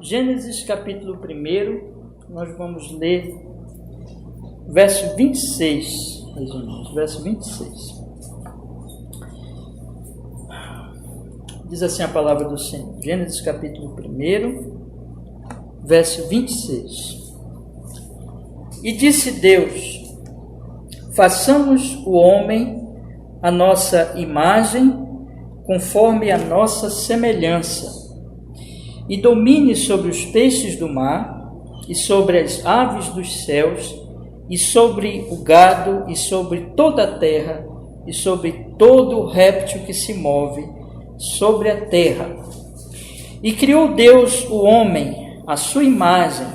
Gênesis capítulo 1, nós vamos ler verso 26, meus irmãos, verso 26. Diz assim a palavra do Senhor, Gênesis capítulo 1, verso 26. E disse Deus: façamos o homem a nossa imagem, conforme a nossa semelhança, e domine sobre os peixes do mar, e sobre as aves dos céus, e sobre o gado, e sobre toda a terra, e sobre todo réptil que se move sobre a terra. E criou Deus o homem à sua imagem,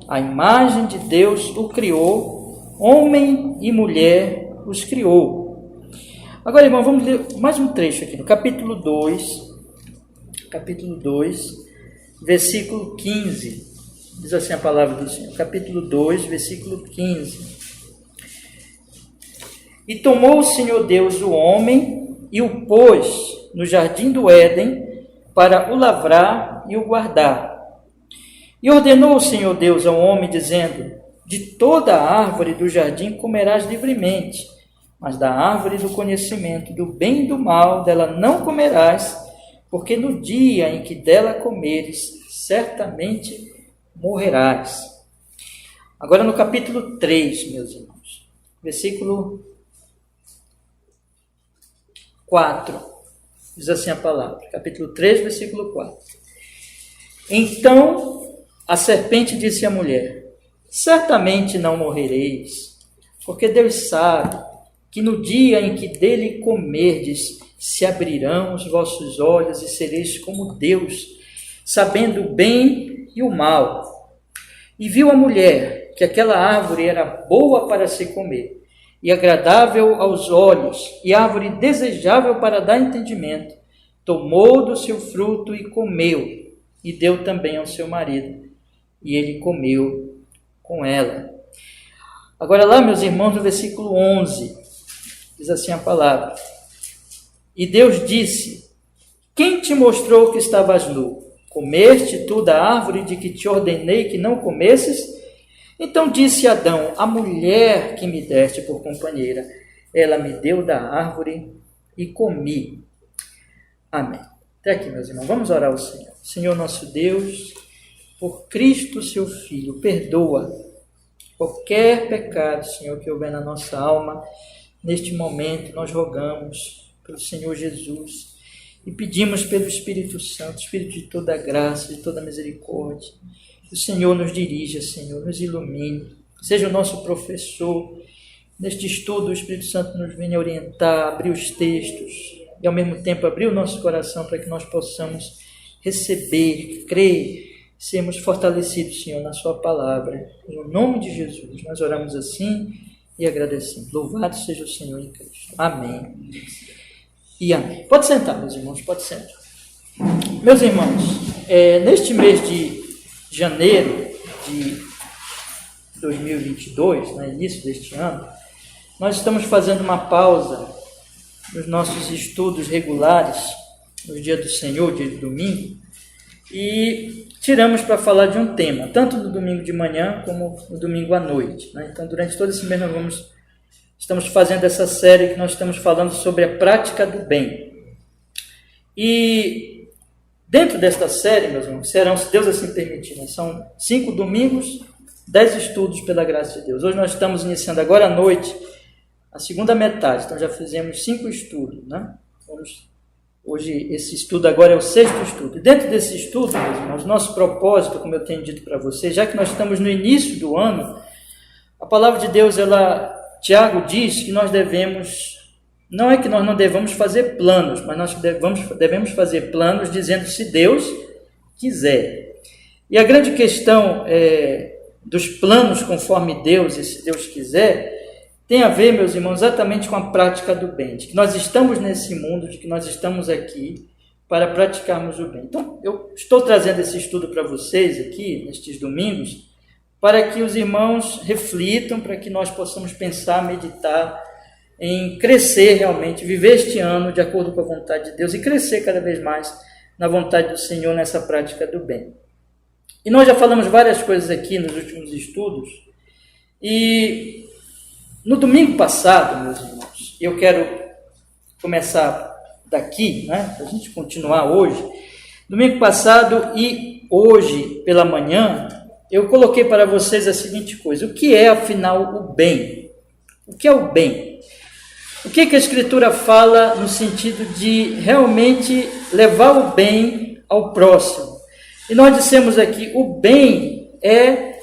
a imagem de Deus o criou, homem e mulher os criou. Agora, irmão, vamos ler mais um trecho aqui, no capítulo 2, versículo 15, diz assim a palavra do Senhor, capítulo 2, versículo 15. E tomou o Senhor Deus o homem e o pôs no jardim do Éden para o lavrar e o guardar. E ordenou o Senhor Deus ao homem, dizendo: de toda a árvore do jardim comerás livremente, mas da árvore do conhecimento do bem e do mal dela não comerás, porque no dia em que dela comeres, certamente morrerás. Agora no capítulo 3, meus irmãos, versículo 4, diz assim a palavra, capítulo 3, versículo 4. Então a serpente disse à mulher: certamente não morrereis, porque Deus sabe que no dia em que dele comerdes, se abrirão os vossos olhos e sereis como Deus, sabendo o bem e o mal. E viu a mulher que aquela árvore era boa para se comer, e agradável aos olhos, e árvore desejável para dar entendimento. Tomou do seu fruto e comeu, e deu também ao seu marido, e ele comeu com ela. Agora lá, meus irmãos, no versículo 11, diz assim a palavra: e Deus disse: quem te mostrou que estavas nu? Comeste tu da árvore de que te ordenei que não comesses? Então disse Adão: a mulher que me deste por companheira, ela me deu da árvore e comi. Amém. Até aqui, meus irmãos, vamos orar ao Senhor. Senhor nosso Deus, por Cristo seu Filho, perdoa qualquer pecado, Senhor, que houver na nossa alma. Neste momento nós rogamos pelo Senhor Jesus e pedimos pelo Espírito Santo, Espírito de toda graça, de toda misericórdia, que o Senhor nos dirija, Senhor, nos ilumine, seja o nosso professor. Neste estudo, o Espírito Santo nos venha orientar, abrir os textos e, ao mesmo tempo, abrir o nosso coração para que nós possamos receber, crer, sermos fortalecidos, Senhor, na sua palavra. Em nome de Jesus, nós oramos assim e agradecemos. Louvado seja o Senhor em Cristo. Amém. E amém. Pode sentar, meus irmãos, pode sentar. Meus irmãos, neste mês de janeiro de 2022, no início deste ano, nós estamos fazendo uma pausa nos nossos estudos regulares, no dia do Senhor, dia de domingo, e tiramos para falar de um tema, tanto no domingo de manhã como no domingo à noite, né? Então, durante todo esse mês nós estamos fazendo essa série que nós estamos falando sobre a prática do bem. E dentro desta série, meus irmãos, serão, se Deus assim permitir, né? São 5 domingos, 10 estudos pela graça de Deus. Hoje nós estamos iniciando agora à noite a segunda metade, então já fizemos 5 estudos, né? Hoje esse estudo agora é o 6º estudo. E dentro desse estudo, meus irmãos, nosso propósito, como eu tenho dito para vocês, já que nós estamos no início do ano, a palavra de Deus, Tiago diz que nós devemos, não é que nós não devamos fazer planos, mas nós devemos fazer planos dizendo se Deus quiser. E a grande questão dos planos conforme Deus e se Deus quiser, tem a ver, meus irmãos, exatamente com a prática do bem, de que nós estamos nesse mundo, de que nós estamos aqui para praticarmos o bem. Então, eu estou trazendo esse estudo para vocês aqui, nestes domingos, para que os irmãos reflitam, para que nós possamos pensar, meditar, em crescer realmente, viver este ano de acordo com a vontade de Deus e crescer cada vez mais na vontade do Senhor nessa prática do bem. E nós já falamos várias coisas aqui nos últimos estudos. E no domingo passado, meus irmãos, eu quero começar daqui, né, para a gente continuar hoje. Domingo passado e hoje pela manhã, eu coloquei para vocês a seguinte coisa: o que é, afinal, o bem? O que é o bem? O que a Escritura fala no sentido de realmente levar o bem ao próximo? E nós dissemos aqui, o bem é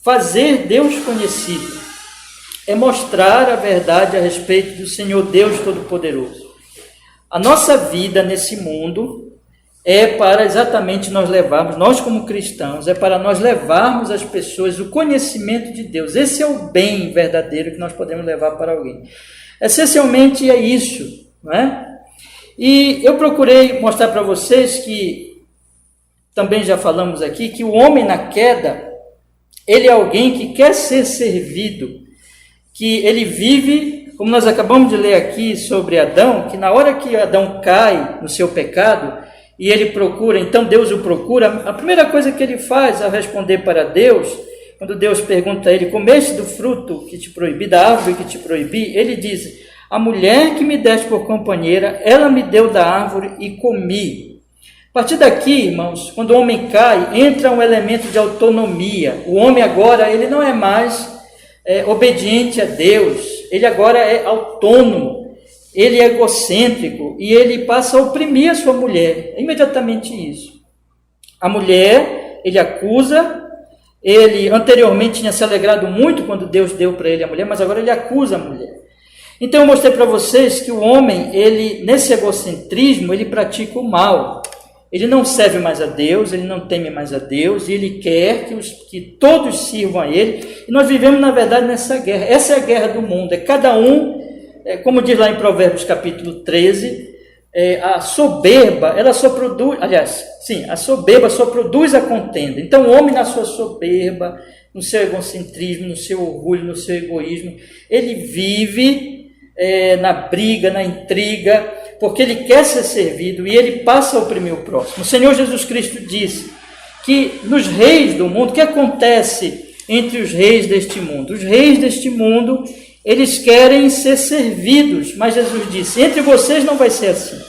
fazer Deus conhecido, é mostrar a verdade a respeito do Senhor Deus Todo-Poderoso. A nossa vida nesse mundo é para exatamente nós levarmos, nós como cristãos, é para nós levarmos às pessoas o conhecimento de Deus. Esse é o bem verdadeiro que nós podemos levar para alguém. Essencialmente é isso, não é? E eu procurei mostrar para vocês que, também já falamos aqui, que o homem na queda, ele é alguém que quer ser servido, que ele vive, como nós acabamos de ler aqui sobre Adão, que na hora que Adão cai no seu pecado, e ele procura, então Deus o procura, a primeira coisa que ele faz ao responder para Deus, quando Deus pergunta a ele, comeste do fruto que te proibi, da árvore que te proibi, ele diz, a mulher que me deste por companheira, ela me deu da árvore e comi. A partir daqui, irmãos, quando o homem cai, entra um elemento de autonomia. O homem agora, ele não é mais obediente a Deus, ele agora é autônomo. Ele é egocêntrico e ele passa a oprimir a sua mulher. É imediatamente isso. A mulher, ele acusa, ele anteriormente tinha se alegrado muito quando Deus deu para ele a mulher, mas agora ele acusa a mulher. Então eu mostrei para vocês que o homem, ele nesse egocentrismo, ele pratica o mal. Ele não serve mais a Deus, ele não teme mais a Deus, e ele quer que todos sirvam a ele. E nós vivemos, na verdade, nessa guerra. Essa é a guerra do mundo, é cada um. Como diz lá em Provérbios capítulo 13, a soberba, ela só produz, a soberba só produz a contenda. Então o homem na sua soberba, no seu egocentrismo, no seu orgulho, no seu egoísmo, ele vive na briga, na intriga, porque ele quer ser servido e ele passa a oprimir o próximo. O Senhor Jesus Cristo disse que nos reis do mundo, o que acontece entre os reis deste mundo? Os reis deste mundo, eles querem ser servidos, mas Jesus disse, entre vocês não vai ser assim.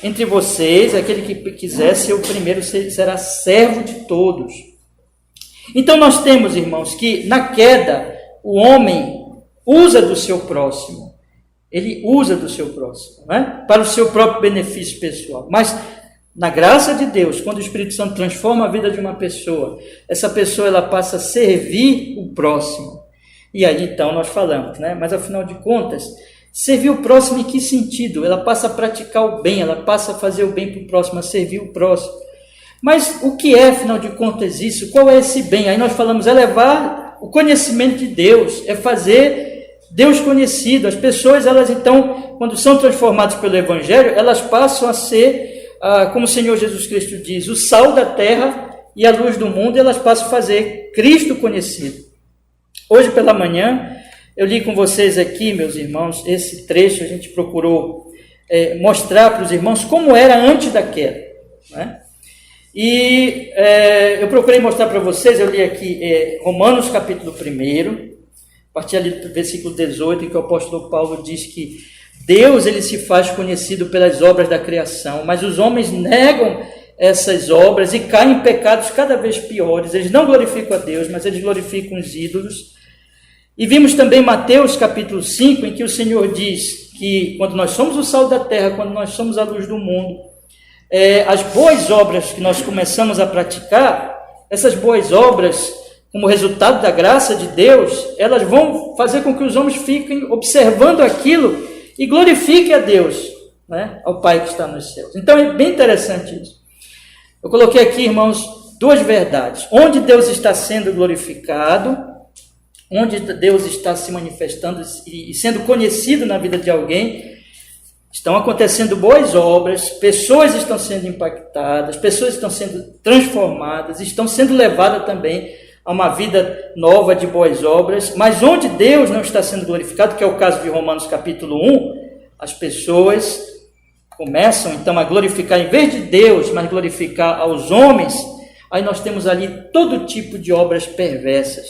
Entre vocês, aquele que quiser ser o primeiro será servo de todos. Então nós temos, irmãos, que na queda, o homem usa do seu próximo. Ele usa do seu próximo, né? Para o seu próprio benefício pessoal. Mas na graça de Deus, quando o Espírito Santo transforma a vida de uma pessoa, essa pessoa ela passa a servir o próximo. E aí então nós falamos, né? Mas afinal de contas, servir o próximo em que sentido? Ela passa a praticar o bem, ela passa a fazer o bem para o próximo, a servir o próximo. Mas o que é, afinal de contas, isso? Qual é esse bem? Aí nós falamos, é levar o conhecimento de Deus, é fazer Deus conhecido. As pessoas, elas então, quando são transformadas pelo Evangelho, elas passam a ser, como o Senhor Jesus Cristo diz, o sal da terra e a luz do mundo, e elas passam a fazer Cristo conhecido. Hoje pela manhã, eu li com vocês aqui, meus irmãos, esse trecho, a gente procurou mostrar para os irmãos como era antes da queda, né? E eu procurei mostrar para vocês, eu li aqui Romanos capítulo 1, a partir ali do versículo 18, em que o apóstolo Paulo diz que Deus ele se faz conhecido pelas obras da criação, mas os homens negam essas obras e caem em pecados cada vez piores. Eles não glorificam a Deus, mas eles glorificam os ídolos. E vimos também Mateus capítulo 5, em que o Senhor diz que quando nós somos o sal da terra, quando nós somos a luz do mundo, as boas obras que nós começamos a praticar, essas boas obras, como resultado da graça de Deus, elas vão fazer com que os homens fiquem observando aquilo e glorifiquem a Deus, né? Ao Pai que está nos céus. Então é bem interessante isso. Eu coloquei aqui, irmãos, duas verdades. Onde Deus está sendo glorificado, onde Deus está se manifestando e sendo conhecido na vida de alguém, estão acontecendo boas obras, pessoas estão sendo impactadas, pessoas estão sendo transformadas, estão sendo levadas também a uma vida nova de boas obras, mas onde Deus não está sendo glorificado, que é o caso de Romanos capítulo 1, as pessoas começam então a glorificar, em vez de Deus, mas glorificar aos homens, aí nós temos ali todo tipo de obras perversas.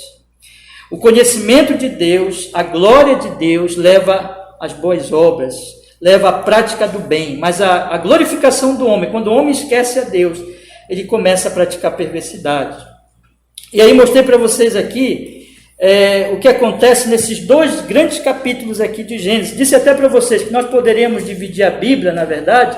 O conhecimento de Deus, a glória de Deus leva às boas obras, leva à prática do bem, mas a glorificação do homem, quando o homem esquece a Deus, ele começa a praticar perversidade. E aí mostrei para vocês aqui o que acontece nesses 2 grandes capítulos aqui de Gênesis. Disse até para vocês que nós poderíamos dividir a Bíblia, na verdade,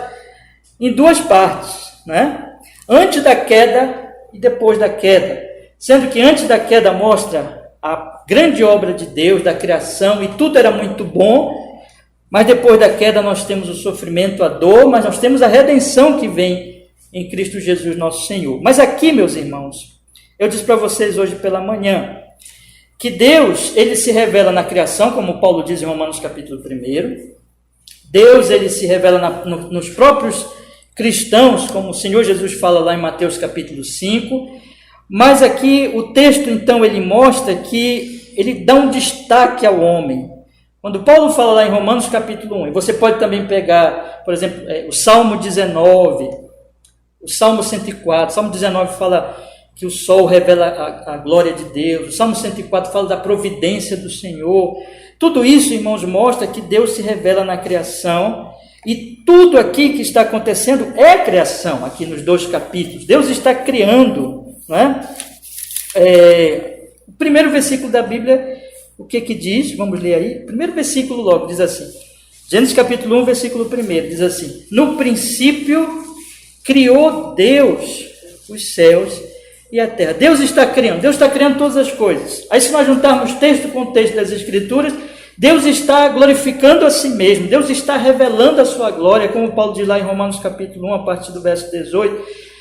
em 2 partes, né? Antes da queda e depois da queda. Sendo que antes da queda mostra a grande obra de Deus, da criação, e tudo era muito bom, mas depois da queda nós temos o sofrimento, a dor, mas nós temos a redenção que vem em Cristo Jesus nosso Senhor. Mas aqui, meus irmãos, eu disse para vocês hoje pela manhã, que Deus, ele se revela na criação, como Paulo diz em Romanos capítulo 1. Deus, ele se revela nos próprios cristãos, como o Senhor Jesus fala lá em Mateus capítulo 5. Mas aqui o texto, então, ele mostra que ele dá um destaque ao homem. Quando Paulo fala lá em Romanos capítulo 1, e você pode também pegar, por exemplo, o Salmo 19, o Salmo 104, o Salmo 19 fala que o sol revela a glória de Deus, o Salmo 104 fala da providência do Senhor. Tudo isso, irmãos, mostra que Deus se revela na criação, e tudo aqui que está acontecendo é criação, aqui nos 2 capítulos. Deus está criando, não é? O primeiro versículo da Bíblia, o que diz? Vamos ler aí. O primeiro versículo logo diz assim, Gênesis capítulo 1, versículo 1, diz assim: no princípio criou Deus os céus e a terra. Deus está criando todas as coisas. Aí, se nós juntarmos texto com texto das Escrituras, Deus está glorificando a si mesmo, Deus está revelando a sua glória, como Paulo diz lá em Romanos capítulo 1, a partir do verso 18,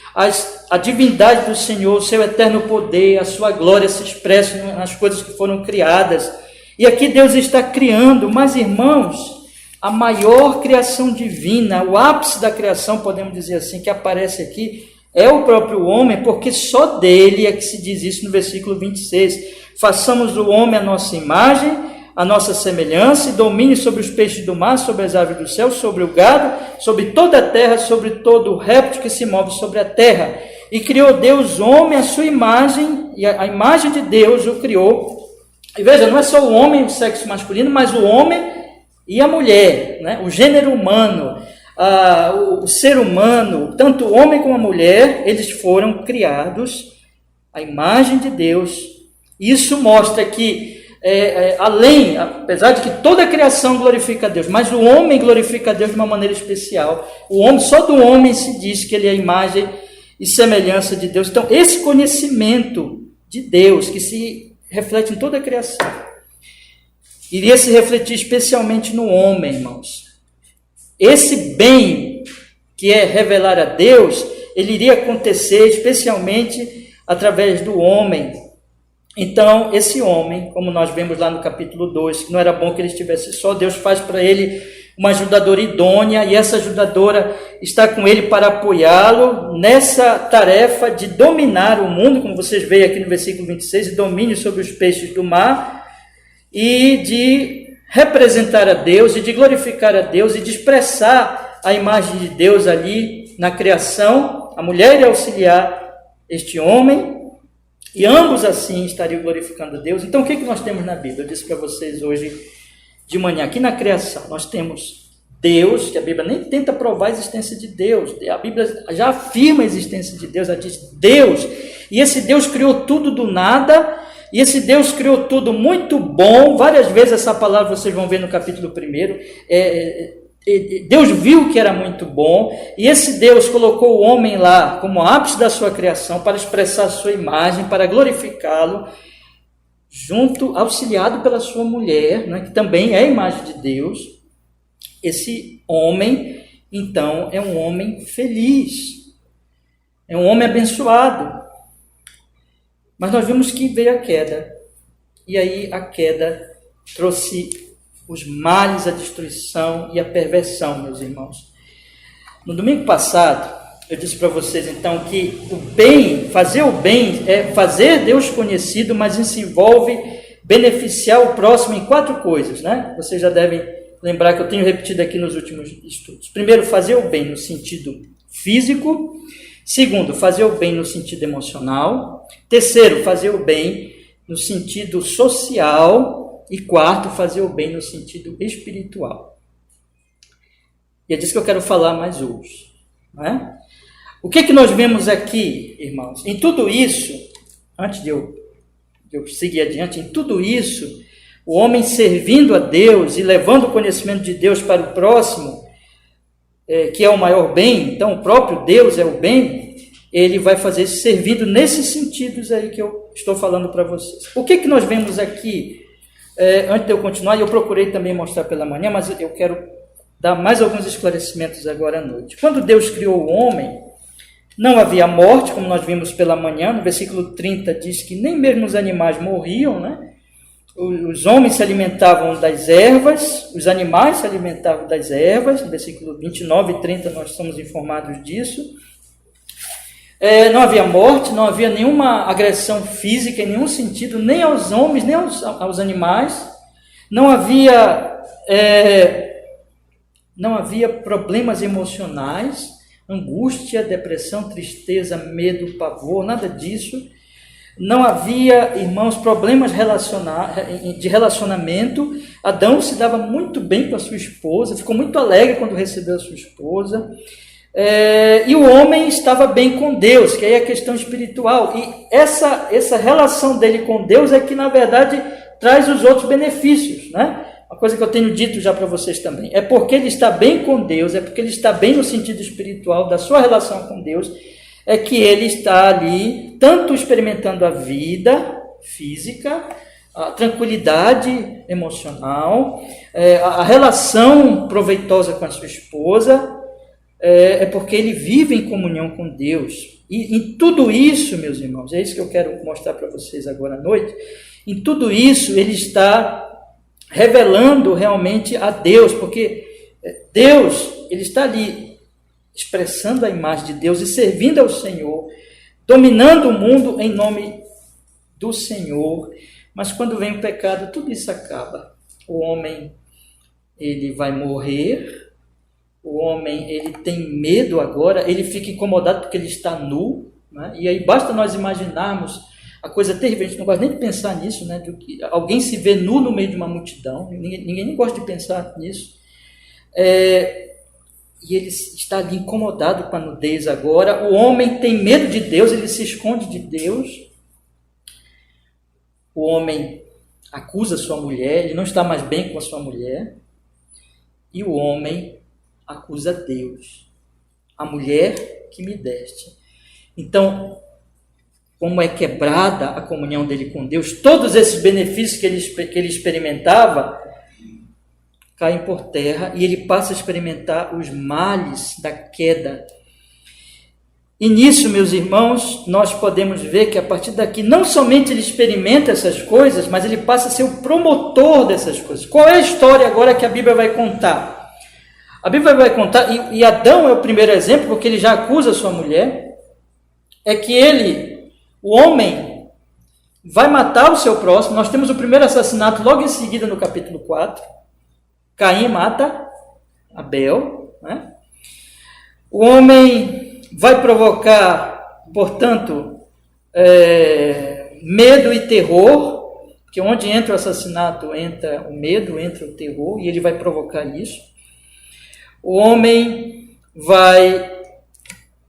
a divindade do Senhor, o seu eterno poder, a sua glória se expressa nas coisas que foram criadas. E aqui Deus está criando, mas, irmãos, a maior criação divina, o ápice da criação, podemos dizer assim, que aparece aqui, é o próprio homem, porque só dele é que se diz isso no versículo 26. Façamos o homem à nossa imagem, a nossa semelhança, e domine sobre os peixes do mar, sobre as aves do céu, sobre o gado, sobre toda a terra, sobre todo o réptil que se move sobre a terra. E criou Deus homem à sua imagem, e a imagem de Deus o criou. E veja, não é só o homem, o sexo masculino, mas o homem e a mulher, né? O gênero humano, o ser humano, tanto o homem como a mulher, eles foram criados à imagem de Deus. Isso mostra que, apesar de que toda a criação glorifica a Deus, mas o homem glorifica a Deus de uma maneira especial. O homem, só do homem se diz que ele é a imagem e semelhança de Deus. Então, esse conhecimento de Deus, que se reflete em toda a criação, iria se refletir especialmente no homem, irmãos. Esse bem que é revelar a Deus, ele iria acontecer especialmente através do homem. Então, esse homem, como nós vemos lá no capítulo 2, que não era bom que ele estivesse só, Deus faz para ele uma ajudadora idônea, e essa ajudadora está com ele para apoiá-lo nessa tarefa de dominar o mundo, como vocês veem aqui no versículo 26, de domínio sobre os peixes do mar, e de representar a Deus, e de glorificar a Deus, e de expressar a imagem de Deus ali na criação. A mulher iria auxiliar este homem, e ambos assim estariam glorificando a Deus. Então, o que nós temos na Bíblia? Eu disse para vocês hoje de manhã, aqui na criação, nós temos Deus, que a Bíblia nem tenta provar a existência de Deus, a Bíblia já afirma a existência de Deus, ela diz Deus, e esse Deus criou tudo do nada, e esse Deus criou tudo muito bom. Várias vezes essa palavra vocês vão ver no capítulo 1, Deus viu que era muito bom, e esse Deus colocou o homem lá como ápice da sua criação para expressar a sua imagem, para glorificá-lo, auxiliado pela sua mulher, né, que também é a imagem de Deus. Esse homem, então, é um homem feliz, é um homem abençoado. Mas nós vimos que veio a queda, e aí a queda trouxe os males, a destruição e a perversão, meus irmãos. No domingo passado, eu disse para vocês, então, que o bem, fazer o bem, é fazer Deus conhecido, mas isso envolve beneficiar o próximo em 4 coisas, né? Vocês já devem lembrar que eu tenho repetido aqui nos últimos estudos. Primeiro, fazer o bem no sentido físico. Segundo, fazer o bem no sentido emocional. Terceiro, fazer o bem no sentido social. E quarto, fazer o bem no sentido espiritual. E é disso que eu quero falar mais hoje. Não é? O que nós vemos aqui, irmãos? Em tudo isso, antes de eu seguir adiante, em tudo isso, o homem servindo a Deus e levando o conhecimento de Deus para o próximo, que é o maior bem, então o próprio Deus é o bem, ele vai fazer isso servindo nesses sentidos aí que eu estou falando para vocês. O que nós vemos aqui, antes de eu continuar, eu procurei também mostrar pela manhã, mas eu quero dar mais alguns esclarecimentos agora à noite. Quando Deus criou o homem, não havia morte, como nós vimos pela manhã, no versículo 30 diz que nem mesmo os animais morriam, né? Os homens se alimentavam das ervas, os animais se alimentavam das ervas, no versículo 29 e 30 nós somos informados disso. Não havia morte, não havia nenhuma agressão física em nenhum sentido, nem aos homens, nem aos animais. Não havia problemas emocionais, angústia, depressão, tristeza, medo, pavor, nada disso. Não havia, irmãos, problemas de relacionamento. Adão se dava muito bem com a sua esposa, ficou muito alegre quando recebeu a sua esposa. E o homem estava bem com Deus, que aí é a questão espiritual. E essa relação dele com Deus é que, na verdade, traz os outros benefícios, né? Uma coisa que eu tenho dito já para vocês também. É porque ele está bem com Deus, é porque ele está bem no sentido espiritual da sua relação com Deus, é que ele está ali, tanto experimentando a vida física, a tranquilidade emocional, a relação proveitosa com a sua esposa, é porque ele vive em comunhão com Deus. E em tudo isso, meus irmãos, é isso que eu quero mostrar para vocês agora à noite, em tudo isso ele está revelando realmente a Deus, porque Deus, ele está ali expressando a imagem de Deus e servindo ao Senhor, dominando o mundo em nome do Senhor. Mas quando vem o pecado, tudo isso acaba. O homem, ele vai morrer, o homem, ele tem medo agora, ele fica incomodado porque ele está nu, né? E aí basta nós imaginarmos a coisa terrível, a gente não gosta nem de pensar nisso, né? De que alguém se vê nu no meio de uma multidão, ninguém nem gosta de pensar nisso. E ele está ali incomodado com a nudez agora. O homem tem medo de Deus, ele se esconde de Deus. O homem acusa sua mulher, ele não está mais bem com a sua mulher. E o homem acusa Deus, a mulher que me deste. Então, como é quebrada a comunhão dele com Deus, todos esses benefícios que ele experimentava caem por terra e ele passa a experimentar os males da queda. E nisso, meus irmãos, nós podemos ver que a partir daqui, não somente ele experimenta essas coisas, mas ele passa a ser o promotor dessas coisas. Qual é a história agora que a Bíblia vai contar? A Bíblia vai contar, e Adão é o primeiro exemplo, porque ele já acusa sua mulher, é que o homem, vai matar o seu próximo. Nós temos o primeiro assassinato logo em seguida no capítulo 4. Caim mata Abel, né? O homem vai provocar, portanto, medo e terror, porque onde entra o assassinato, entra o medo, entra o terror, e ele vai provocar isso. O homem vai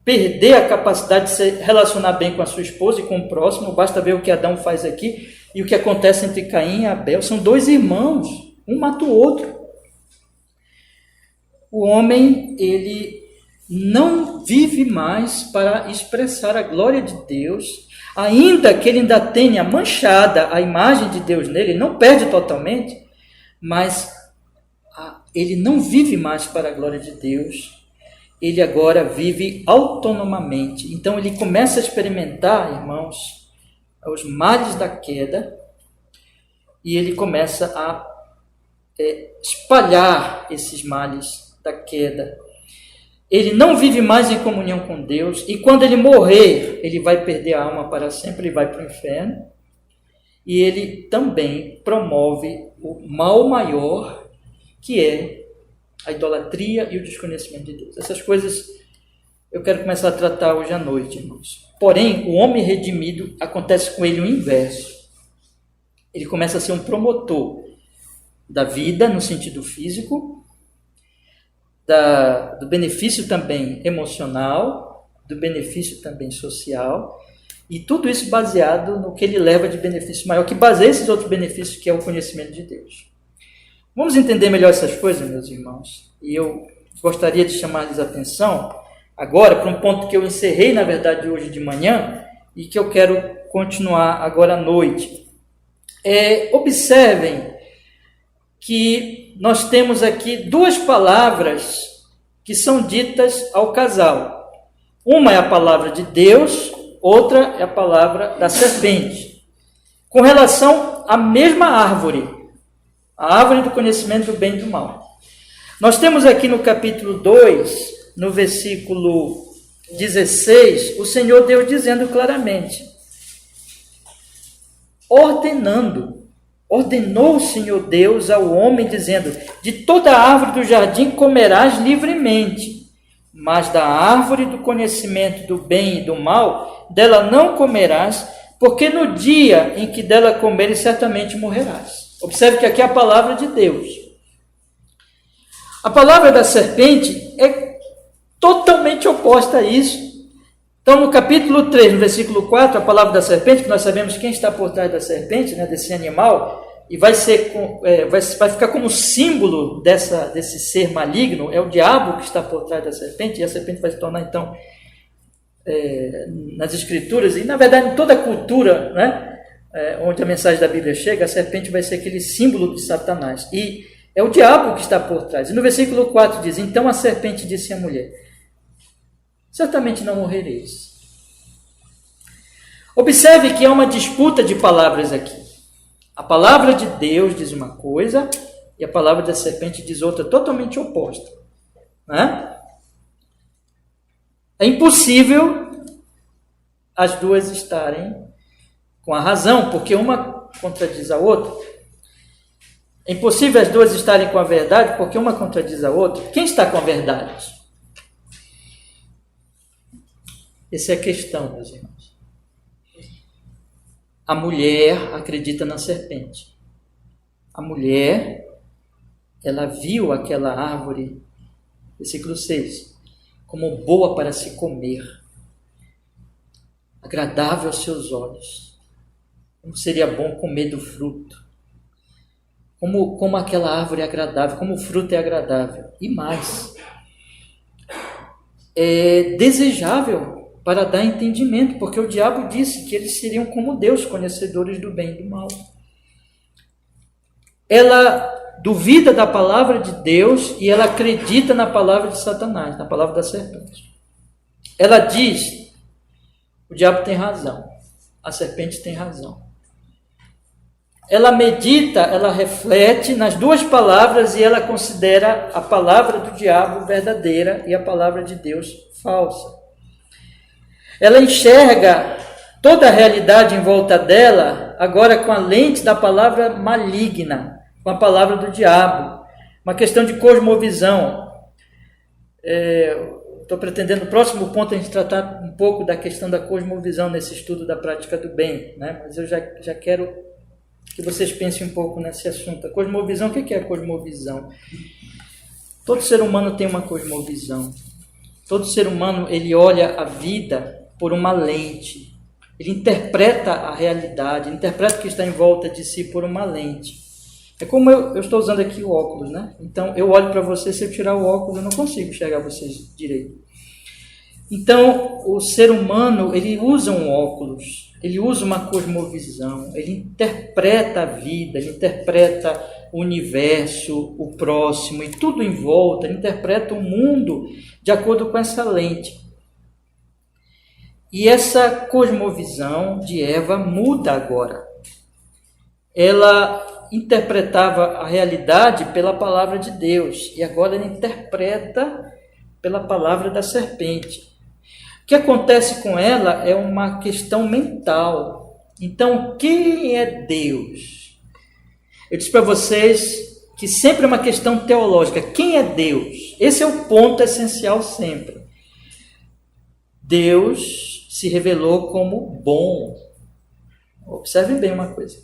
perder a capacidade de se relacionar bem com a sua esposa e com o próximo. Basta ver o que Adão faz aqui e o que acontece entre Caim e Abel. São dois irmãos, um mata o outro. O homem, ele não vive mais para expressar a glória de Deus, ainda que ele ainda tenha manchada a imagem de Deus nele, ele não perde totalmente, mas ele não vive mais para a glória de Deus. Ele agora vive autonomamente. Então ele começa a experimentar, irmãos, os males da queda, e ele começa a espalhar esses males da queda. Ele não vive mais em comunhão com Deus, e quando ele morrer, ele vai perder a alma para sempre, ele vai para o inferno, e ele também promove o mal maior, que é a idolatria e o desconhecimento de Deus. Essas coisas eu quero começar a tratar hoje à noite, irmãos. Porém, o homem redimido, acontece com ele o inverso. Ele começa a ser um promotor da vida no sentido físico, do benefício também emocional, do benefício também social, e tudo isso baseado no que ele leva de benefício maior, que baseia esses outros benefícios, que é o conhecimento de Deus. Vamos entender melhor essas coisas, meus irmãos, e eu gostaria de chamar-lhes a atenção agora para um ponto que eu encerrei, na verdade, hoje de manhã, e que eu quero continuar agora à noite. Observem que nós temos aqui duas palavras que são ditas ao casal. Uma é a palavra de Deus, outra é a palavra da serpente, com relação à mesma árvore, a árvore do conhecimento do bem e do mal. Nós temos aqui no capítulo 2, no versículo 16, o Senhor Deus dizendo claramente, ordenou o Senhor Deus ao homem, dizendo, de toda a árvore do jardim comerás livremente, mas da árvore do conhecimento do bem e do mal, dela não comerás, porque no dia em que dela comeres, certamente morrerás. Observe que aqui é a palavra de Deus. A palavra da serpente é totalmente oposta a isso. Então, no capítulo 3, no versículo 4, a palavra da serpente, que nós sabemos quem está por trás da serpente, né, desse animal, e vai ficar como símbolo desse ser maligno, é o diabo que está por trás da serpente, e a serpente vai se tornar, então, nas Escrituras, e na verdade em toda a cultura, né, onde a mensagem da Bíblia chega, a serpente vai ser aquele símbolo de Satanás, e é o diabo que está por trás. E no versículo 4 diz, então a serpente disse à mulher, certamente não morrereis. Observe que há uma disputa de palavras aqui. A palavra de Deus diz uma coisa e a palavra da serpente diz outra totalmente oposta. Né? É impossível as duas estarem com a razão, porque uma contradiz a outra. É impossível as duas estarem com a verdade, porque uma contradiz a outra. Quem está com a verdade? Essa é a questão, meus irmãos. A mulher acredita na serpente. A mulher, ela viu aquela árvore, versículo 6, como boa para se comer, agradável aos seus olhos. Como seria bom comer do fruto. Como aquela árvore é agradável, como o fruto é agradável. E mais, é desejável para dar entendimento, porque o diabo disse que eles seriam como Deus, conhecedores do bem e do mal. Ela duvida da palavra de Deus e ela acredita na palavra de Satanás, na palavra da serpente. Ela diz, o diabo tem razão, a serpente tem razão. Ela medita, ela reflete nas duas palavras e ela considera a palavra do diabo verdadeira e a palavra de Deus falsa. Ela enxerga toda a realidade em volta dela, agora com a lente da palavra maligna, com a palavra do diabo. Uma questão de cosmovisão. Estou pretendendo, no próximo ponto, a gente tratar um pouco da questão da cosmovisão nesse estudo da prática do bem, né? Mas eu já quero que vocês pensem um pouco nesse assunto. A cosmovisão, o que é a cosmovisão? Todo ser humano tem uma cosmovisão. Todo ser humano, ele olha a vida por uma lente. Ele interpreta a realidade, interpreta o que está em volta de si por uma lente. É como eu estou usando aqui o óculos, né? Então, eu olho para você, se eu tirar o óculos, eu não consigo enxergar vocês direito. Então, o ser humano, ele usa um óculos, ele usa uma cosmovisão, ele interpreta a vida, ele interpreta o universo, o próximo e tudo em volta, ele interpreta o mundo de acordo com essa lente. E essa cosmovisão de Eva muda agora. Ela interpretava a realidade pela palavra de Deus e agora ela interpreta pela palavra da serpente. O que acontece com ela é uma questão mental. Então, quem é Deus? Eu disse para vocês que sempre é uma questão teológica. Quem é Deus? Esse é o ponto essencial sempre. Deus se revelou como bom. Observe bem uma coisa.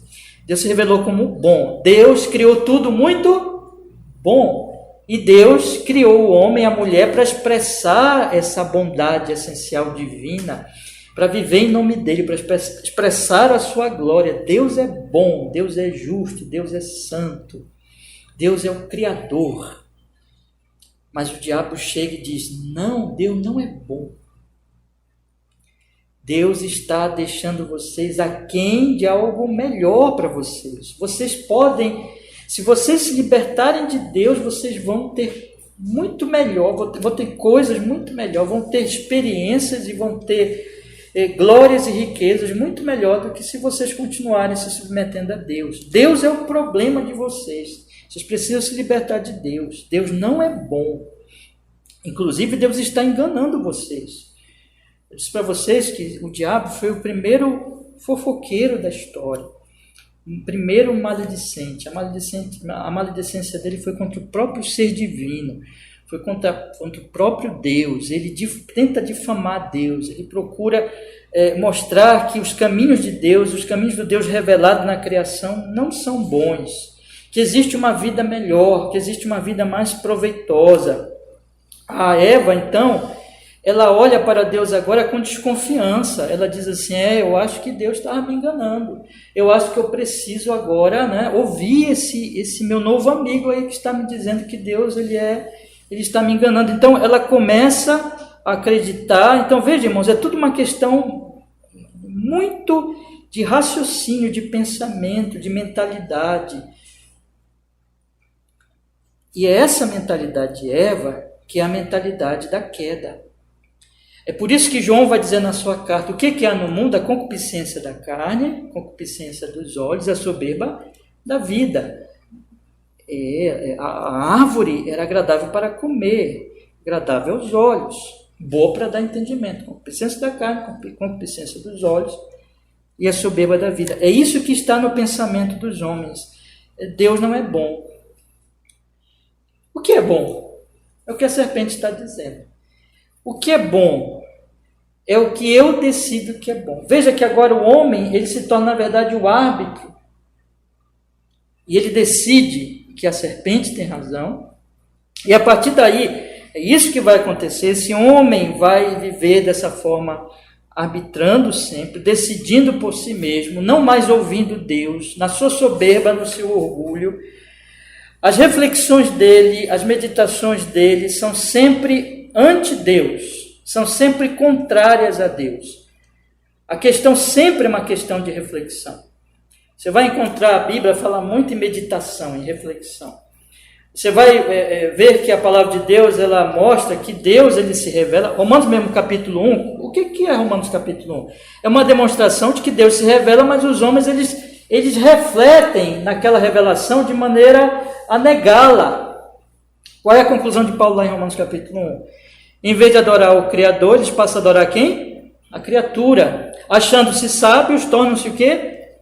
Deus se revelou como bom. Deus criou tudo muito bom. E Deus criou o homem e a mulher para expressar essa bondade essencial divina, para viver em nome dele, para expressar a sua glória. Deus é bom, Deus é justo, Deus é santo, Deus é o Criador. Mas o diabo chega e diz: não, Deus não é bom. Deus está deixando vocês aquém de algo melhor para vocês. Vocês podem, se vocês se libertarem de Deus, vocês vão ter muito melhor, vão ter coisas muito melhor, vão ter experiências e vão ter glórias e riquezas muito melhor do que se vocês continuarem se submetendo a Deus. Deus é o problema de vocês. Vocês precisam se libertar de Deus. Deus não é bom. Inclusive, Deus está enganando vocês. Eu disse para vocês que o diabo foi o primeiro fofoqueiro da história. O primeiro maledicente. A maledicência dele foi contra o próprio ser divino. Foi contra o próprio Deus. Ele tenta difamar Deus. Ele procura mostrar que os caminhos de Deus, os caminhos do Deus revelado na criação, não são bons. Que existe uma vida melhor, que existe uma vida mais proveitosa. A Eva, então, ela olha para Deus agora com desconfiança. Ela diz assim: eu acho que Deus estava me enganando. Eu acho que eu preciso agora, ouvir esse meu novo amigo aí que está me dizendo que Deus ele está me enganando. Então ela começa a acreditar. Então veja, irmãos, é tudo uma questão muito de raciocínio, de pensamento, de mentalidade. E é essa mentalidade de Eva que é a mentalidade da queda. É por isso que João vai dizer na sua carta: o que há no mundo? A concupiscência da carne, a concupiscência dos olhos, a soberba da vida. A árvore era agradável para comer, agradável aos olhos, boa para dar entendimento. Concupiscência da carne, concupiscência dos olhos e a soberba da vida. É isso que está no pensamento dos homens. Deus não é bom. O que é bom? É o que a serpente está dizendo. O que é bom é o que eu decido que é bom. Veja que agora o homem, ele se torna, na verdade, o árbitro. E ele decide que a serpente tem razão. E a partir daí, é isso que vai acontecer. Esse homem vai viver dessa forma, arbitrando sempre, decidindo por si mesmo, não mais ouvindo Deus, na sua soberba, no seu orgulho. As reflexões dele, as meditações dele são sempre anti-Deus, são sempre contrárias a Deus. A questão sempre é uma questão de reflexão. Você vai encontrar a Bíblia falar muito em meditação, em reflexão. Você vai ver que a palavra de Deus, ela mostra que Deus ele se revela. Romanos mesmo capítulo 1, o que é Romanos capítulo 1? É uma demonstração de que Deus se revela, mas os homens eles refletem naquela revelação de maneira a negá-la. Qual é a conclusão de Paulo lá em Romanos capítulo 1? Em vez de adorar o Criador, eles passam a adorar quem? A criatura. Achando-se sábios, tornam-se o quê?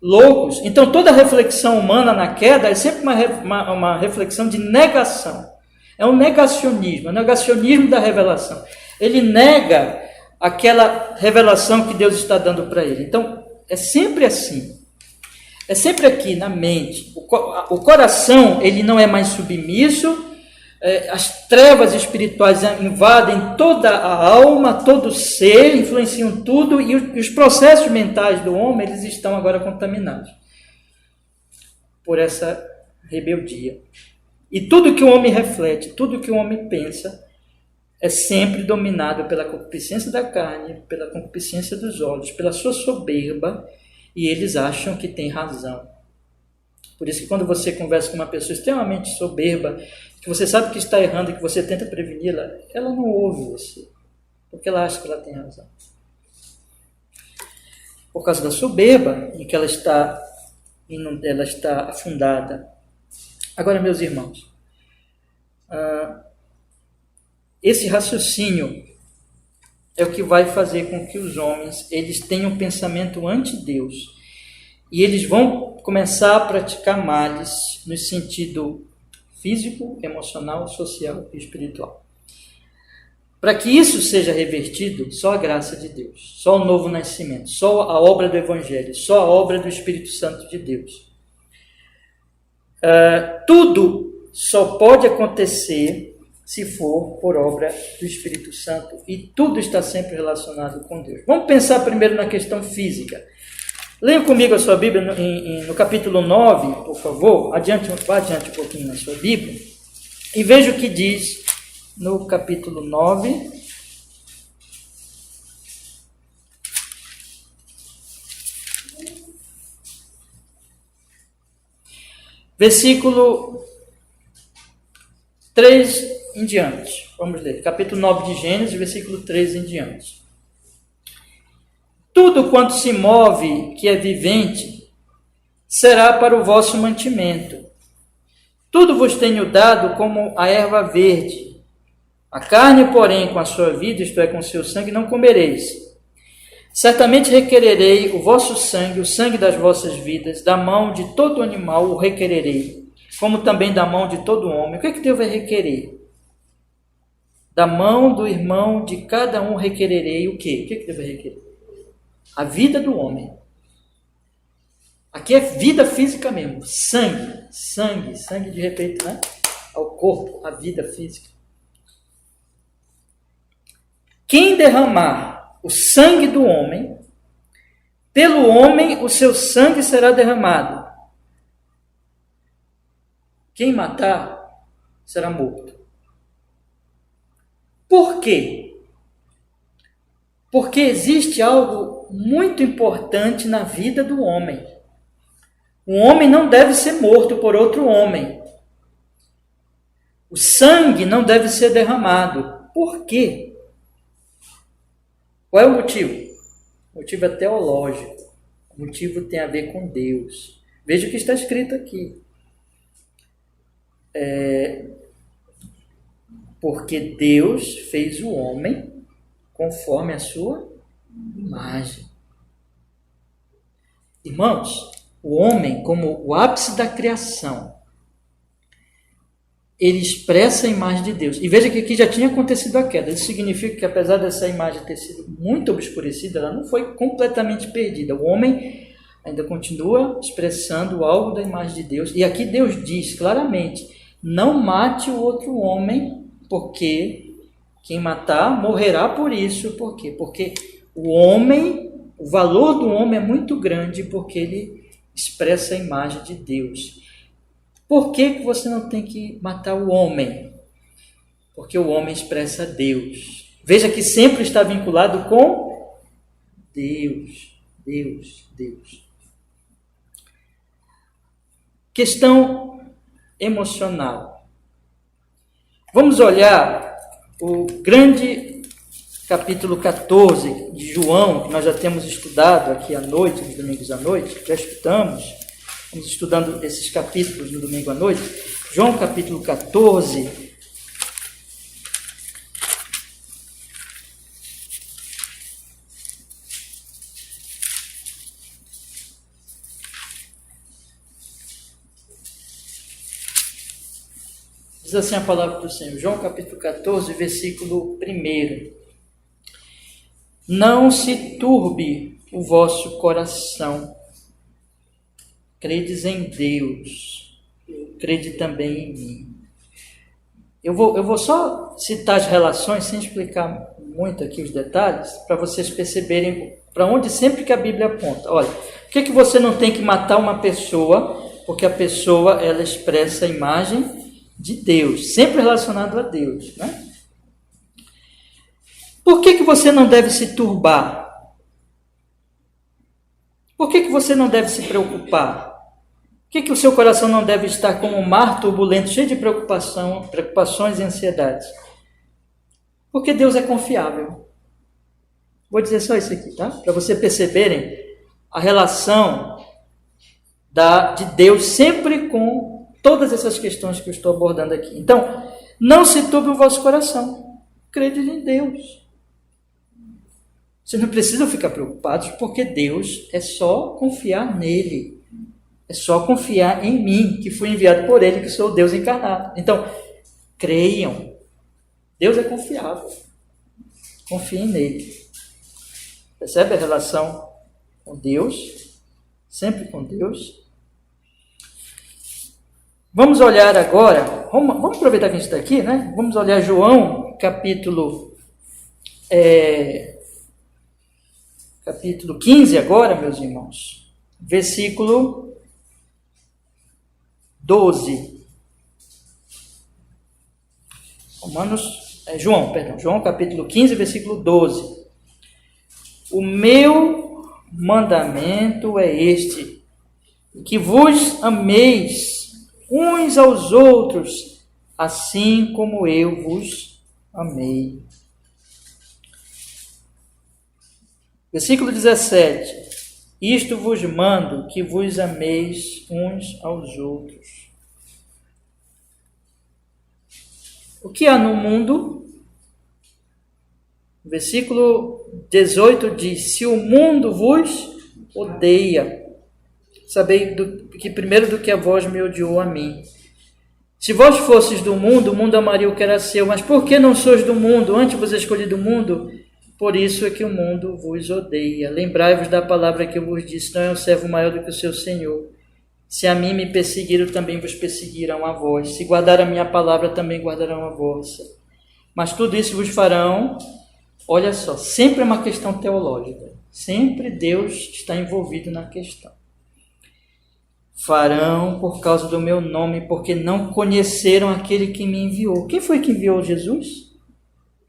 Loucos. Então toda reflexão humana na queda é sempre uma reflexão de negação. É um negacionismo, da revelação. Ele nega aquela revelação que Deus está dando para ele. Então é sempre assim. É sempre aqui na mente. O coração ele não é mais submisso. As trevas espirituais invadem toda a alma, todo o ser, influenciam tudo, e os processos mentais do homem eles estão agora contaminados por essa rebeldia. E tudo que o homem reflete, tudo que o homem pensa, é sempre dominado pela concupiscência da carne, pela concupiscência dos olhos, pela sua soberba, e eles acham que tem razão. Por isso que quando você conversa com uma pessoa extremamente soberba, que você sabe que está errando e que você tenta preveni-la, ela não ouve você, porque ela acha que ela tem razão. Por causa da soberba em que ela está afundada. Agora, meus irmãos, esse raciocínio é o que vai fazer com que os homens eles tenham um pensamento anti-Deus. E eles vão começar a praticar males no sentido físico, emocional, social e espiritual. Para que isso seja revertido, só a graça de Deus, só o novo nascimento, só a obra do Evangelho, só a obra do Espírito Santo de Deus. Tudo só pode acontecer se for por obra do Espírito Santo, e tudo está sempre relacionado com Deus. Vamos pensar primeiro na questão física. Leia comigo a sua Bíblia no capítulo 9, por favor. Vá adiante um pouquinho na sua Bíblia e veja o que diz no capítulo 9. Versículo 3 em diante. Vamos ler. Capítulo 9 de Gênesis, versículo 3 em diante. Tudo quanto se move, que é vivente, será para o vosso mantimento. Tudo vos tenho dado como a erva verde. A carne, porém, com a sua vida, isto é, com o seu sangue, não comereis. Certamente requererei o vosso sangue, o sangue das vossas vidas, da mão de todo animal o requererei, como também da mão de todo homem. O que é que Deus vai requerer? Da mão do irmão de cada um requererei o quê? O que é que Deus vai requerer? A vida do homem. Aqui é vida física mesmo. Sangue de repente, né? Ao corpo, a vida física. Quem derramar o sangue do homem, pelo homem o seu sangue será derramado. Quem matar será morto. Por quê? Porque existe algo muito importante na vida do homem. O homem não deve ser morto por outro homem. O sangue não deve ser derramado. Por quê? Qual é o motivo? O motivo é teológico. O motivo tem a ver com Deus. Veja o que está escrito aqui. Porque Deus fez o homem conforme a sua imagem. Irmãos, o homem, como o ápice da criação, ele expressa a imagem de Deus. E veja que aqui já tinha acontecido a queda. Isso significa que, apesar dessa imagem ter sido muito obscurecida, ela não foi completamente perdida. O homem ainda continua expressando algo da imagem de Deus. E aqui Deus diz claramente: não mate o outro homem, porque quem matar morrerá por isso. Por quê? Porque o homem, o valor do homem é muito grande, porque ele expressa a imagem de Deus. Por que você não tem que matar o homem? Porque o homem expressa Deus. Veja que sempre está vinculado com Deus. Deus. Questão emocional. Vamos olhar o grande capítulo 14 de João, que nós já temos estudado aqui à noite, nos domingos à noite, já estudamos. Estamos estudando esses capítulos no domingo à noite. João capítulo 14. Diz assim a palavra do Senhor. João capítulo 14, versículo 1. Não se turbe o vosso coração. Credes em Deus, crede também em mim. Eu vou só citar as relações, sem explicar muito aqui os detalhes, para vocês perceberem para onde sempre que a Bíblia aponta. Olha, por que você não tem que matar uma pessoa? Porque a pessoa, ela expressa a imagem de Deus, sempre relacionado a Deus, né? Por que você não deve se turbar? Por que você não deve se preocupar? Por que o seu coração não deve estar como um mar turbulento, cheio de preocupações e ansiedades? Porque Deus é confiável. Vou dizer só isso aqui, tá? Para vocês perceberem a relação de Deus sempre com todas essas questões que eu estou abordando aqui. Então, não se turbe o vosso coração. Crede em Deus. Vocês não precisam ficar preocupados, porque Deus é só confiar nele. É só confiar em mim, que fui enviado por ele, que sou Deus encarnado. Então, creiam. Deus é confiável. confiem nele. Percebe a relação com Deus? Sempre com Deus. Vamos olhar agora, vamos aproveitar que a gente está aqui, né? Vamos olhar João, capítulo 15 agora, meus irmãos. Versículo 12. João capítulo 15, versículo 12. O meu mandamento é este, que vos ameis uns aos outros, assim como eu vos amei. Versículo 17. Isto vos mando, que vos ameis uns aos outros. O que há no mundo? Versículo 18 diz: se o mundo vos odeia, sabei que primeiro do que a vós me odiou a mim. Se vós fosseis do mundo, o mundo amaria o que era seu, mas por que não sois do mundo? Antes vos escolhi do mundo, por isso é que o mundo vos odeia. Lembrai-vos da palavra que eu vos disse: não é um servo maior do que o seu Senhor. Se a mim me perseguiram, também vos perseguirão a vós. Se guardaram a minha palavra, também guardarão a vossa. Mas tudo isso vos farão, olha só, sempre é uma questão teológica. Sempre Deus está envolvido na questão. Farão por causa do meu nome, porque não conheceram aquele que me enviou. Quem foi que enviou Jesus?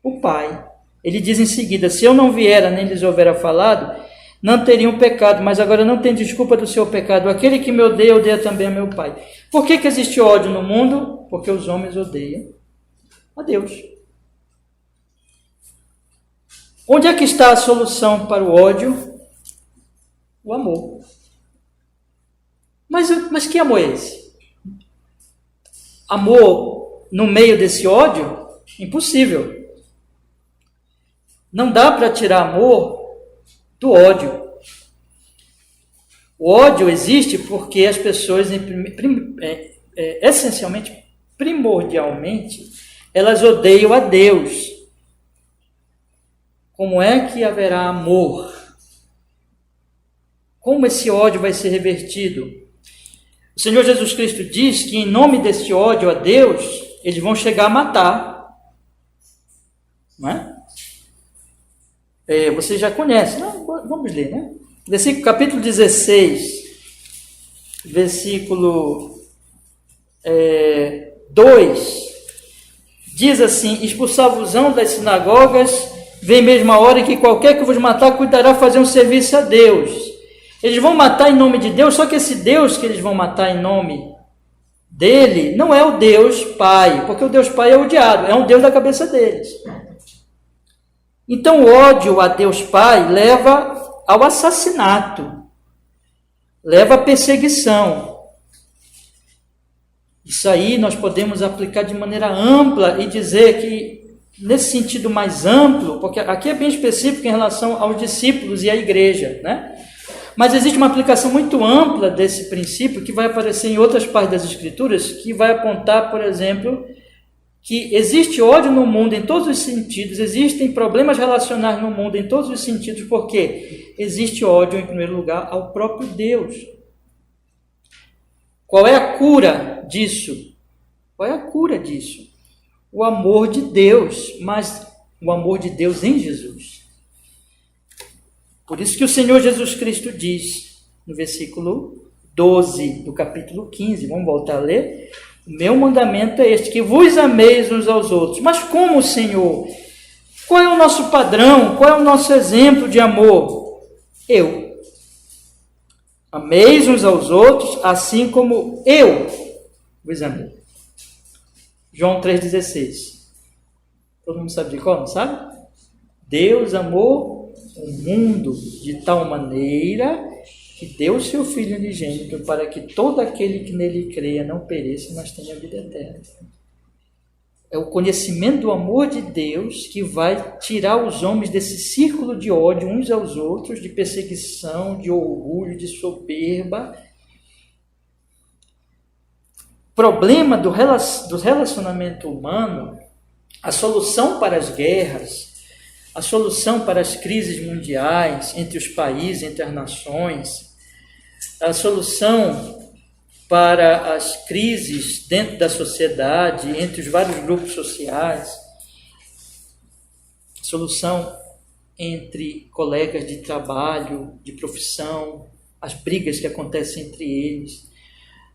O Pai. Ele diz em seguida: se eu não viera nem lhes houvera falado, não teriam pecado, mas agora não tem desculpa do seu pecado. Aquele que me odeia também a meu Pai. Por que existe ódio no mundo? Porque os homens odeiam a Deus. Onde é que está a solução para o ódio? O amor. Mas que amor é esse? Amor no meio desse ódio? Impossível. Não dá para tirar amor do ódio. O ódio existe porque as pessoas, essencialmente, primordialmente, elas odeiam a Deus. Como é que haverá amor? Como esse ódio vai ser revertido? O Senhor Jesus Cristo diz que em nome desse ódio a Deus, eles vão chegar a matar. Não é? Você já conhece, não? Vamos ler, né? Capítulo 16, versículo 2, diz assim: expulsar-vos-ão das sinagogas, vem mesmo a hora em que qualquer que vos matar cuidará fazer um serviço a Deus. Eles vão matar em nome de Deus, só que esse Deus que eles vão matar em nome dele não é o Deus Pai, porque o Deus Pai é odiado, é um Deus da cabeça deles. Então o ódio a Deus Pai leva ao assassinato, leva à perseguição. Isso aí nós podemos aplicar de maneira ampla e dizer que, nesse sentido mais amplo, porque aqui é bem específico em relação aos discípulos e à igreja, né? Mas existe uma aplicação muito ampla desse princípio que vai aparecer em outras partes das Escrituras, que vai apontar, por exemplo, que existe ódio no mundo em todos os sentidos, existem problemas relacionais no mundo em todos os sentidos, porque existe ódio, em primeiro lugar, ao próprio Deus. Qual é a cura disso? Qual é a cura disso? O amor de Deus, mas o amor de Deus em Jesus. Por isso que o Senhor Jesus Cristo diz, no versículo 12 do capítulo 15, vamos voltar a ler: o meu mandamento é este, que vos ameis uns aos outros. Mas como, Senhor? Qual é o nosso padrão? Qual é o nosso exemplo de amor? Eu. Ameis uns aos outros, assim como eu vos amei. João 3,16. Todo mundo sabe de qual, não sabe? Deus amou o mundo de tal maneira que deu o seu Filho unigênito para que todo aquele que nele creia não pereça, mas tenha vida eterna. É o conhecimento do amor de Deus que vai tirar os homens desse círculo de ódio uns aos outros, de perseguição, de orgulho, de soberba. Problema do relacionamento humano, a solução para as guerras, a solução para as crises mundiais, entre os países, entre as nações, a solução para as crises dentro da sociedade, entre os vários grupos sociais, a solução entre colegas de trabalho, de profissão, as brigas que acontecem entre eles,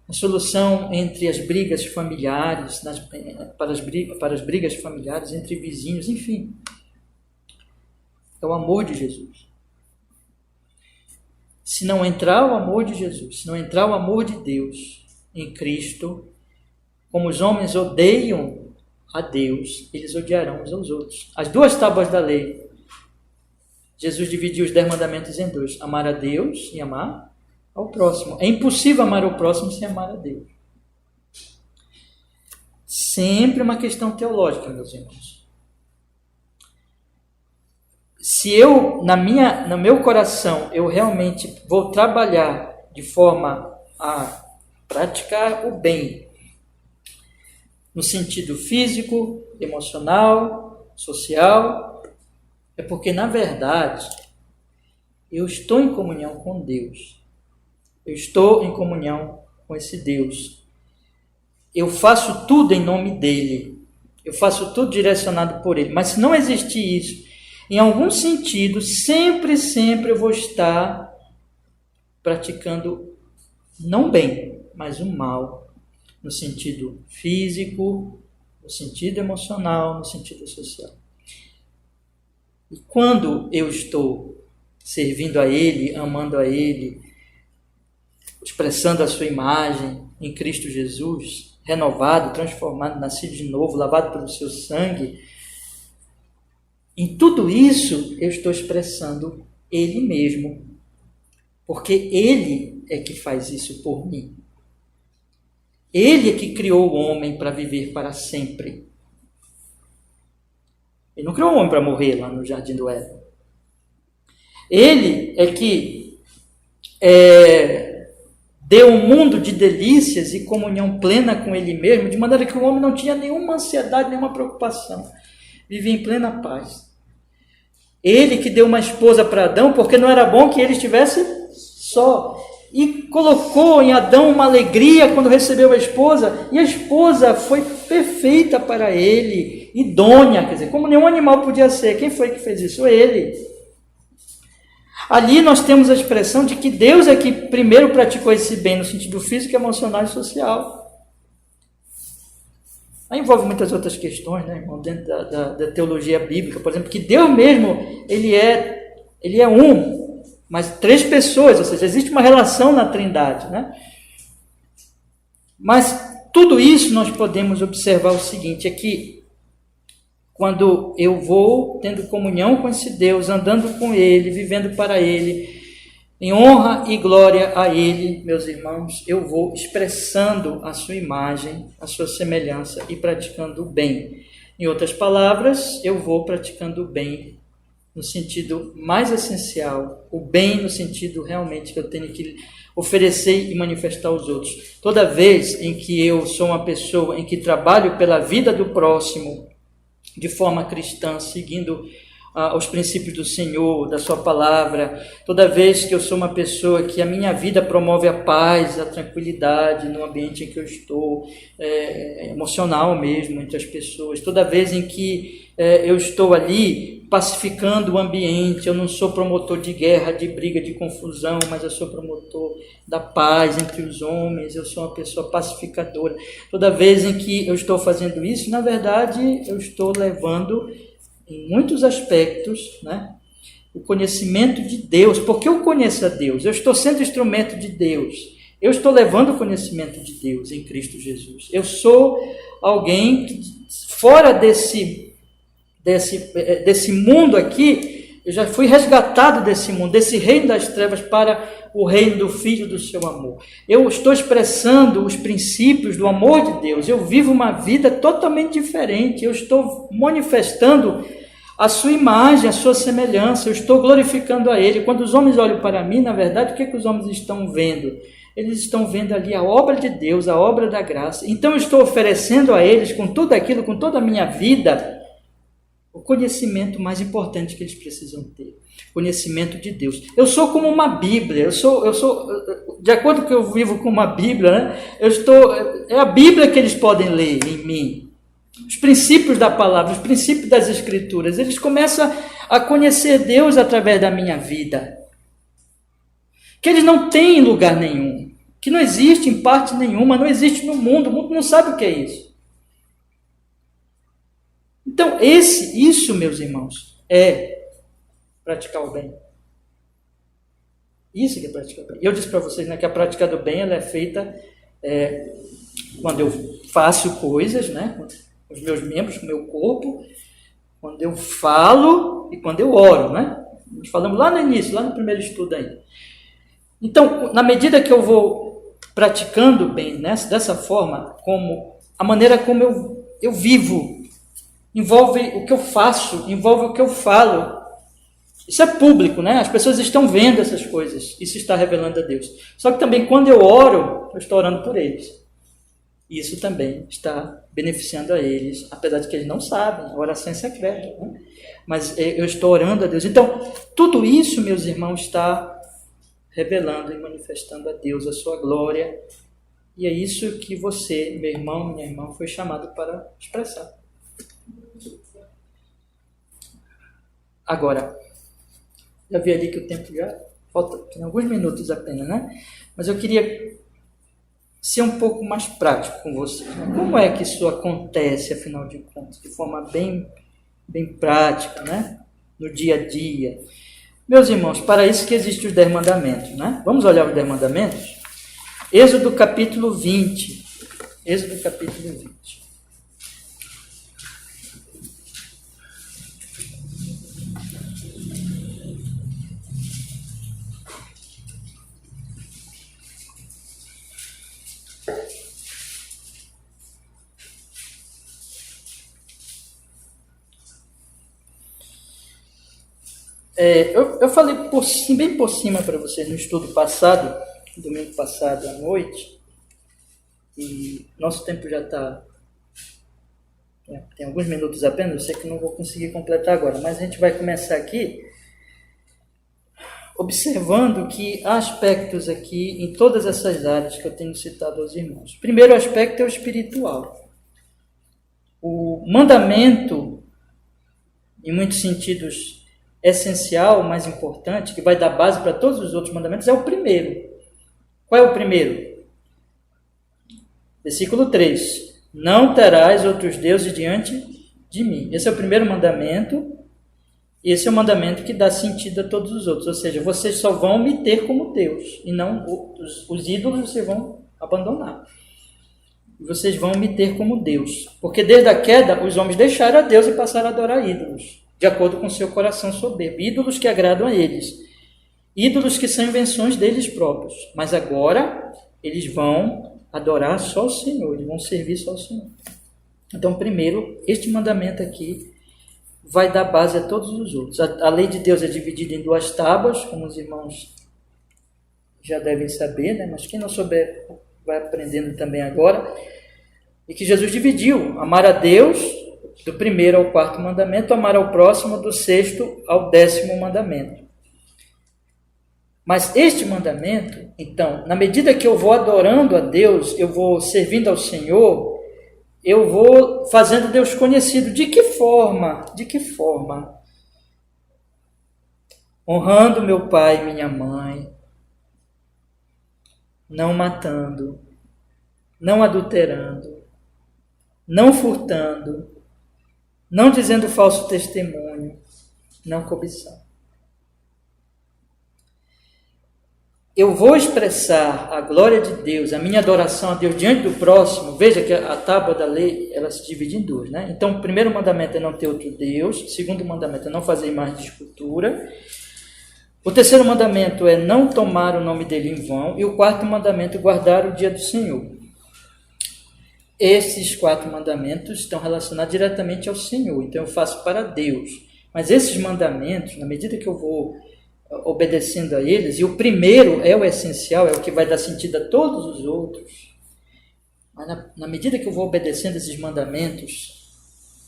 a solução entre as brigas familiares, para as brigas familiares entre vizinhos, enfim. É o amor de Jesus. Se não entrar o amor de Jesus, se não entrar o amor de Deus em Cristo, como os homens odeiam a Deus, eles odiarão uns aos outros. As duas tábuas da lei, Jesus dividiu os 10 mandamentos em 2, amar a Deus e amar ao próximo. É impossível amar o próximo sem amar a Deus. Sempre uma questão teológica, meus irmãos. Se eu, no meu coração, eu realmente vou trabalhar de forma a praticar o bem, no sentido físico, emocional, social, é porque, na verdade, eu estou em comunhão com Deus. Eu estou em comunhão com esse Deus. Eu faço tudo em nome dEle. Eu faço tudo direcionado por Ele. Mas se não existir isso, em algum sentido, sempre eu vou estar praticando não bem, mas o mal, no sentido físico, no sentido emocional, no sentido social. E quando eu estou servindo a Ele, amando a Ele, expressando a sua imagem em Cristo Jesus, renovado, transformado, nascido de novo, lavado pelo seu sangue, em tudo isso eu estou expressando Ele mesmo, porque Ele é que faz isso por mim. Ele é que criou o homem para viver para sempre. Ele não criou o homem para morrer lá no Jardim do Éden. Ele é que deu um mundo de delícias e comunhão plena com Ele mesmo, de maneira que o homem não tinha nenhuma ansiedade, nenhuma preocupação. Vivia em plena paz. Ele que deu uma esposa para Adão, porque não era bom que ele estivesse só. E colocou em Adão uma alegria quando recebeu a esposa, e a esposa foi perfeita para ele, idônea, quer dizer, como nenhum animal podia ser. Quem foi que fez isso? Ele. Ali nós temos a expressão de que Deus é que primeiro praticou esse bem no sentido físico, emocional e social. Aí envolve muitas outras questões, né, irmão, dentro da teologia bíblica, por exemplo, que Deus mesmo, ele é um, mas 3 pessoas, ou seja, existe uma relação na Trindade, né? Mas tudo isso nós podemos observar o seguinte, é que quando eu vou tendo comunhão com esse Deus, andando com Ele, vivendo para Ele, em honra e glória a Ele, meus irmãos, eu vou expressando a sua imagem, a sua semelhança e praticando o bem. Em outras palavras, eu vou praticando o bem no sentido mais essencial, o bem no sentido realmente que eu tenho que oferecer e manifestar aos outros. Toda vez em que eu sou uma pessoa em que trabalho pela vida do próximo, de forma cristã, seguindo os princípios do Senhor, da sua palavra, toda vez que eu sou uma pessoa que a minha vida promove a paz, a tranquilidade no ambiente em que eu estou, emocional mesmo, entre as pessoas, toda vez em que eu estou ali pacificando o ambiente, eu não sou promotor de guerra, de briga, de confusão, mas eu sou promotor da paz entre os homens, eu sou uma pessoa pacificadora. Toda vez em que eu estou fazendo isso, na verdade, eu estou levando, em muitos aspectos, né, o conhecimento de Deus. Porque eu conheço a Deus, eu estou sendo instrumento de Deus, eu estou levando o conhecimento de Deus em Cristo Jesus. Eu sou alguém que, fora desse mundo aqui, eu já fui resgatado desse mundo, desse reino das trevas para o reino do Filho do seu amor. Eu estou expressando os princípios do amor de Deus, eu vivo uma vida totalmente diferente, eu estou manifestando a sua imagem, a sua semelhança, eu estou glorificando a Ele. Quando os homens olham para mim, na verdade, o que os homens estão vendo? Eles estão vendo ali a obra de Deus, a obra da graça. Então eu estou oferecendo a eles, com tudo aquilo, com toda a minha vida, o conhecimento mais importante que eles precisam ter, conhecimento de Deus. Eu sou como uma Bíblia, eu sou de acordo com que eu vivo com uma Bíblia, né? É a Bíblia que eles podem ler em mim. Os princípios da palavra, os princípios das Escrituras, eles começam a conhecer Deus através da minha vida. Que eles não têm em lugar nenhum, que não existe em parte nenhuma, não existe no mundo, o mundo não sabe o que é isso. Então, isso, meus irmãos, é praticar o bem. Isso que é praticar o bem. Eu disse para vocês, né, que a prática do bem ela é feita quando eu faço coisas, né, com os meus membros, com o meu corpo, quando eu falo e quando eu oro, né? Nós falamos lá no início, lá no primeiro estudo aí. Então, na medida que eu vou praticando o bem dessa forma, como a maneira como eu vivo, envolve o que eu faço, envolve o que eu falo. Isso é público, né? As pessoas estão vendo essas coisas. Isso está revelando a Deus. Só que também quando eu oro, eu estou orando por eles. Isso também está beneficiando a eles, apesar de que eles não sabem. A oração é secreta, né? Mas eu estou orando a Deus. Então, tudo isso, meus irmãos, está revelando e manifestando a Deus a sua glória. E é isso que você, meu irmão, minha irmã, foi chamado para expressar. Agora, já vi ali que o tempo já falta, tem alguns minutos apenas, né? Mas eu queria ser um pouco mais prático com vocês. Né? Como é que isso acontece, afinal de contas? De forma bem prática, né? No dia a dia. Meus irmãos, para isso que existem os 10 mandamentos, né? Vamos olhar os 10 mandamentos? Êxodo capítulo 20. Êxodo capítulo 20. Eu falei bem por cima para vocês no estudo passado, domingo passado à noite, e nosso tempo já está... tem alguns minutos apenas, eu sei que não vou conseguir completar agora, mas a gente vai começar aqui observando que há aspectos aqui em todas essas áreas que eu tenho citado aos irmãos. O primeiro aspecto é o espiritual. O mandamento, em muitos sentidos, essencial, mais importante, que vai dar base para todos os outros mandamentos, é o primeiro. Qual é o primeiro? Versículo 3. Não terás outros deuses diante de mim. Esse é o primeiro mandamento, e esse é o mandamento que dá sentido a todos os outros. Ou seja, vocês só vão me ter como Deus, e não os ídolos vocês vão abandonar. Vocês vão me ter como Deus. Porque desde a queda, os homens deixaram a Deus e passaram a adorar ídolos, de acordo com seu coração soberbo. Ídolos que agradam a eles. Ídolos que são invenções deles próprios. Mas agora, eles vão adorar só o Senhor, eles vão servir só o Senhor. Então, primeiro, este mandamento aqui vai dar base a todos os outros. A lei de Deus é dividida em 2 tábuas, como os irmãos já devem saber, né? Mas quem não souber vai aprendendo também agora. E que Jesus dividiu: amar a Deus, do 1º ao 4º mandamento, amar ao próximo, do 6º ao 10º mandamento. Mas este mandamento, então, na medida que eu vou adorando a Deus, eu vou servindo ao Senhor, eu vou fazendo Deus conhecido. De que forma? De que forma? Honrando meu pai e minha mãe, não matando, não adulterando, não furtando, não dizendo falso testemunho, não cobiçando. Eu vou expressar a glória de Deus, a minha adoração a Deus diante do próximo. Veja que a tábua da lei, ela se divide em 2, né? Então, o primeiro mandamento é não ter outro Deus. O segundo mandamento é não fazer imagem de escultura. O terceiro mandamento é não tomar o nome dele em vão. E o 4º mandamento é guardar o dia do Senhor. Esses 4 mandamentos estão relacionados diretamente ao Senhor. Então, eu faço para Deus. Mas esses mandamentos, na medida que eu vou obedecendo a eles, e o primeiro é o essencial, é o que vai dar sentido a todos os outros, mas na medida que eu vou obedecendo esses mandamentos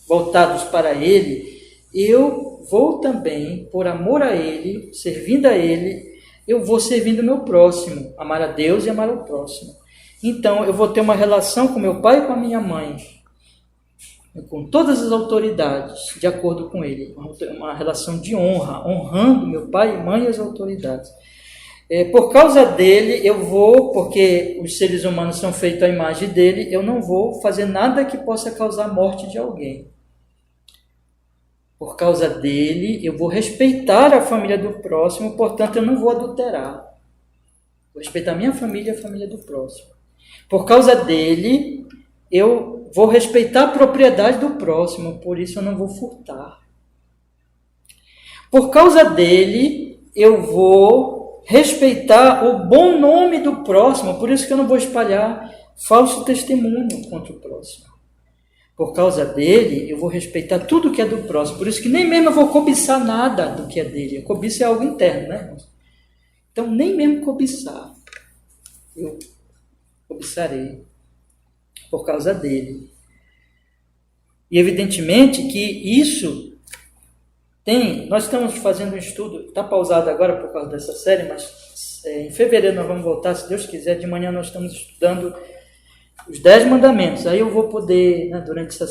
voltados para Ele, eu vou também, por amor a Ele, servindo a Ele, eu vou servindo o meu próximo, amar a Deus e amar ao próximo. Então, eu vou ter uma relação com meu pai e com a minha mãe, com todas as autoridades, de acordo com Ele. Uma relação de honra, honrando meu pai e mãe e as autoridades. Por causa dele, eu vou, porque os seres humanos são feitos à imagem dele, eu não vou fazer nada que possa causar a morte de alguém. Por causa dele, eu vou respeitar a família do próximo, portanto, eu não vou adulterar. Vou respeitar a minha família e a família do próximo. Por causa dele, eu vou respeitar a propriedade do próximo, por isso eu não vou furtar. Por causa dele, eu vou respeitar o bom nome do próximo, por isso que eu não vou espalhar falso testemunho contra o próximo. Por causa dele, eu vou respeitar tudo que é do próximo. Por isso que nem mesmo eu vou cobiçar nada do que é dele. A cobiça é algo interno, né? Então, nem mesmo cobiçar. Eu cobiçarei por causa dele. E evidentemente que isso tem... Nós estamos fazendo um estudo, está pausado agora por causa dessa série, mas em fevereiro nós vamos voltar, se Deus quiser. De manhã nós estamos estudando os 10 mandamentos. Aí eu vou poder, né, durante essa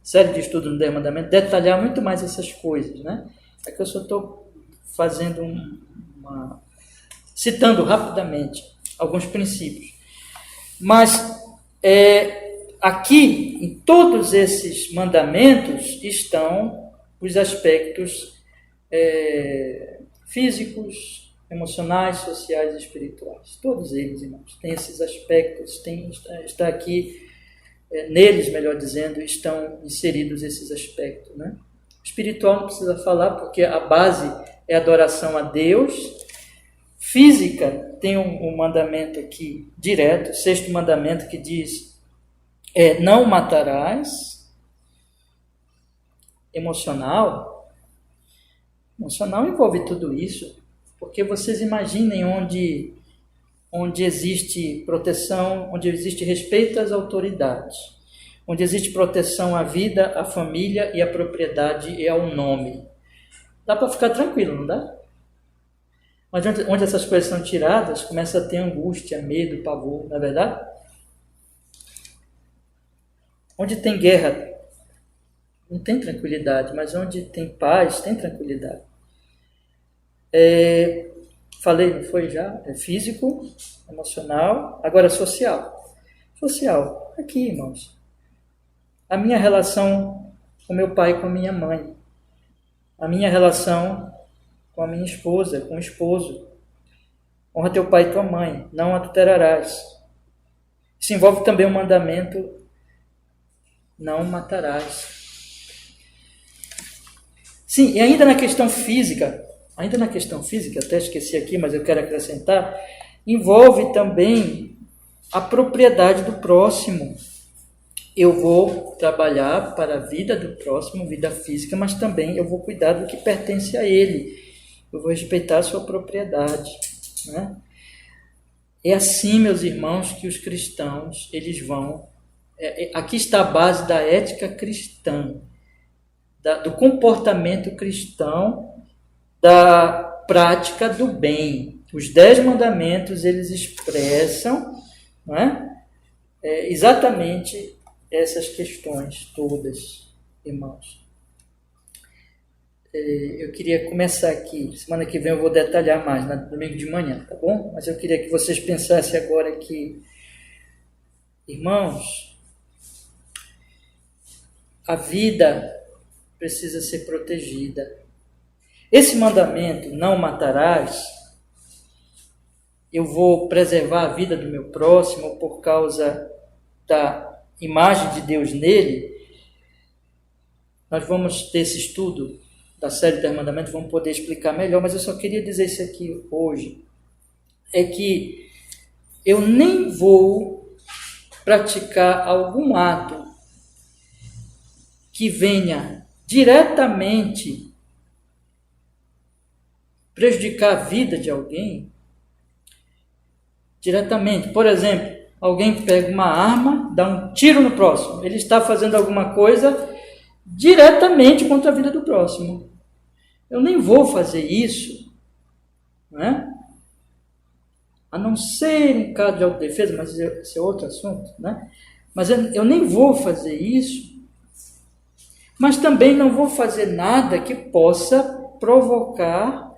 série de estudos no 10 mandamentos, detalhar muito mais essas coisas, né? É que eu só estou fazendo citando rapidamente alguns princípios. Mas aqui, em todos esses mandamentos, estão os aspectos físicos, emocionais, sociais e espirituais. Todos eles, irmãos, têm esses aspectos, está aqui, neles, melhor dizendo, estão inseridos esses aspectos, né? Espiritual não precisa falar, porque a base é a adoração a Deus. Física, tem um mandamento aqui direto, o 6º mandamento, que diz, não matarás. Emocional envolve tudo isso. Porque vocês imaginem onde existe proteção, onde existe respeito às autoridades, onde existe proteção à vida, à família e à propriedade e ao nome. Dá para ficar tranquilo, não dá? Mas onde essas coisas são tiradas, começa a ter angústia, medo, pavor, não é verdade? Onde tem guerra, não tem tranquilidade, mas onde tem paz, tem tranquilidade. Falei, não foi já? Físico, emocional, agora social. Social, aqui, irmãos. A minha relação com meu pai e com a minha mãe. A minha relação com a minha esposa, com o esposo. Honra teu pai e tua mãe, não adulterarás. Isso envolve também o mandamento, não matarás. Sim, e ainda na questão física, até esqueci aqui, mas eu quero acrescentar, envolve também a propriedade do próximo. Eu vou trabalhar para a vida do próximo, vida física, mas também eu vou cuidar do que pertence a ele. Eu vou respeitar a sua propriedade, né? É assim, meus irmãos, que os cristãos, eles vão... aqui está a base da ética cristã, do comportamento cristão, da prática do bem. Os 10 mandamentos, eles expressam, não é? Exatamente essas questões todas, irmãos. Eu queria começar aqui, semana que vem eu vou detalhar mais, no domingo de manhã, tá bom? Mas eu queria que vocês pensassem agora que, irmãos, a vida precisa ser protegida. Esse mandamento, não matarás, eu vou preservar a vida do meu próximo por causa da imagem de Deus nele. Nós vamos ter esse estudo da série 10 mandamentos, vamos poder explicar melhor, mas eu só queria dizer isso aqui hoje, é que eu nem vou praticar algum ato que venha diretamente prejudicar a vida de alguém, diretamente. Por exemplo, alguém pega uma arma, dá um tiro no próximo, ele está fazendo alguma coisa diretamente contra a vida do próximo. Eu nem vou fazer isso, não é? A não ser em caso de autodefesa, mas esse é outro assunto, né? Mas eu nem vou fazer isso, mas também não vou fazer nada que possa provocar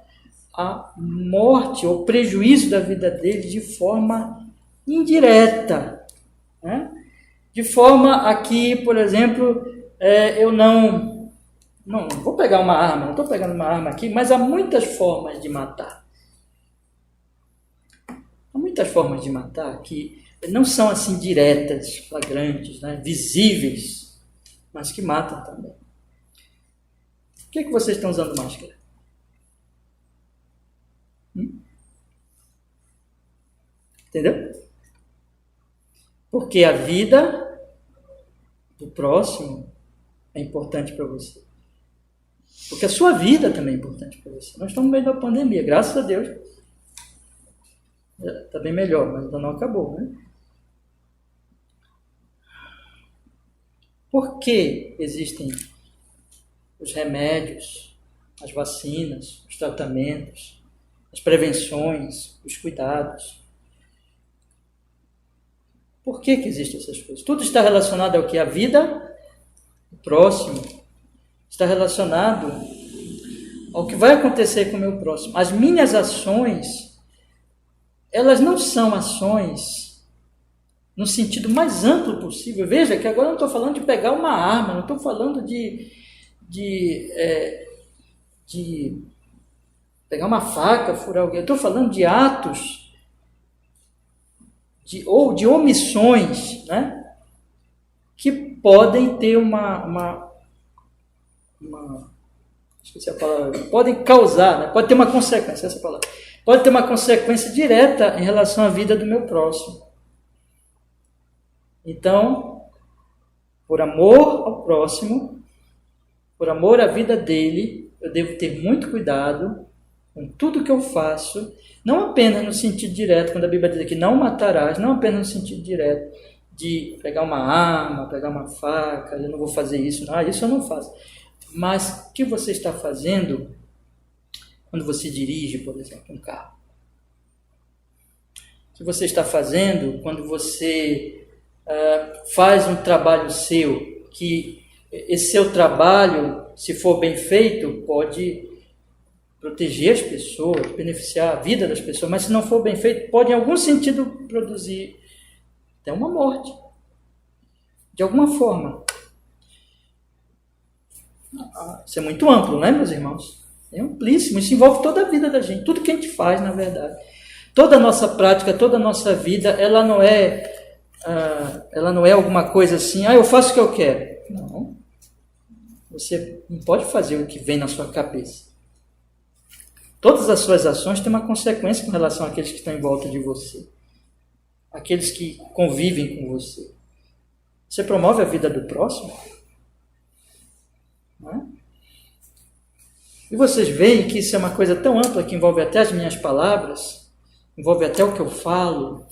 a morte ou prejuízo da vida dele de forma indireta, né? De forma a que, por exemplo, eu não vou pegar uma arma, não estou pegando uma arma aqui, mas há muitas formas de matar. Há muitas formas de matar que não são assim diretas, flagrantes, né? Visíveis, mas que matam também. Por que vocês estão usando máscara? Entendeu? Porque a vida do próximo é importante para você. Porque a sua vida também é importante para você. Nós estamos no meio da pandemia, graças a Deus. Está bem melhor, mas ainda não acabou, né? Por que existem os remédios, as vacinas, os tratamentos, as prevenções, os cuidados? Por que existem essas coisas? Tudo está relacionado ao que? A vida do próximo. Está relacionado ao que vai acontecer com o meu próximo. As minhas ações, elas não são ações no sentido mais amplo possível. Veja que agora eu não estou falando de pegar uma arma, não estou falando de pegar uma faca, furar alguém. Eu estou falando de atos ou de omissões, né, que podem ter esqueci a palavra, podem causar, né, pode ter uma consequência, essa palavra, pode ter uma consequência direta em relação à vida do meu próximo. Então, por amor ao próximo, por amor à vida dele, eu devo ter muito cuidado com tudo que eu faço, não apenas no sentido direto, quando a Bíblia diz que não matarás, não apenas no sentido direto de pegar uma arma, pegar uma faca, eu não vou fazer isso, não, isso eu não faço. Mas o que você está fazendo quando você dirige, por exemplo, um carro? O que você está fazendo quando você faz um trabalho seu, que esse seu trabalho, se for bem feito, pode proteger as pessoas, beneficiar a vida das pessoas, mas se não for bem feito, pode em algum sentido produzir até uma morte, de alguma forma. Isso é muito amplo, né, meus irmãos? É amplíssimo, isso envolve toda a vida da gente, tudo que a gente faz, na verdade. Toda a nossa prática, toda a nossa vida, ela não é alguma coisa assim, eu faço o que eu quero. Não. Você não pode fazer o que vem na sua cabeça. Todas as suas ações têm uma consequência com relação àqueles que estão em volta de você. Aqueles que convivem com você. Você promove a vida do próximo? Não é? E vocês veem que isso é uma coisa tão ampla que envolve até as minhas palavras, envolve até o que eu falo.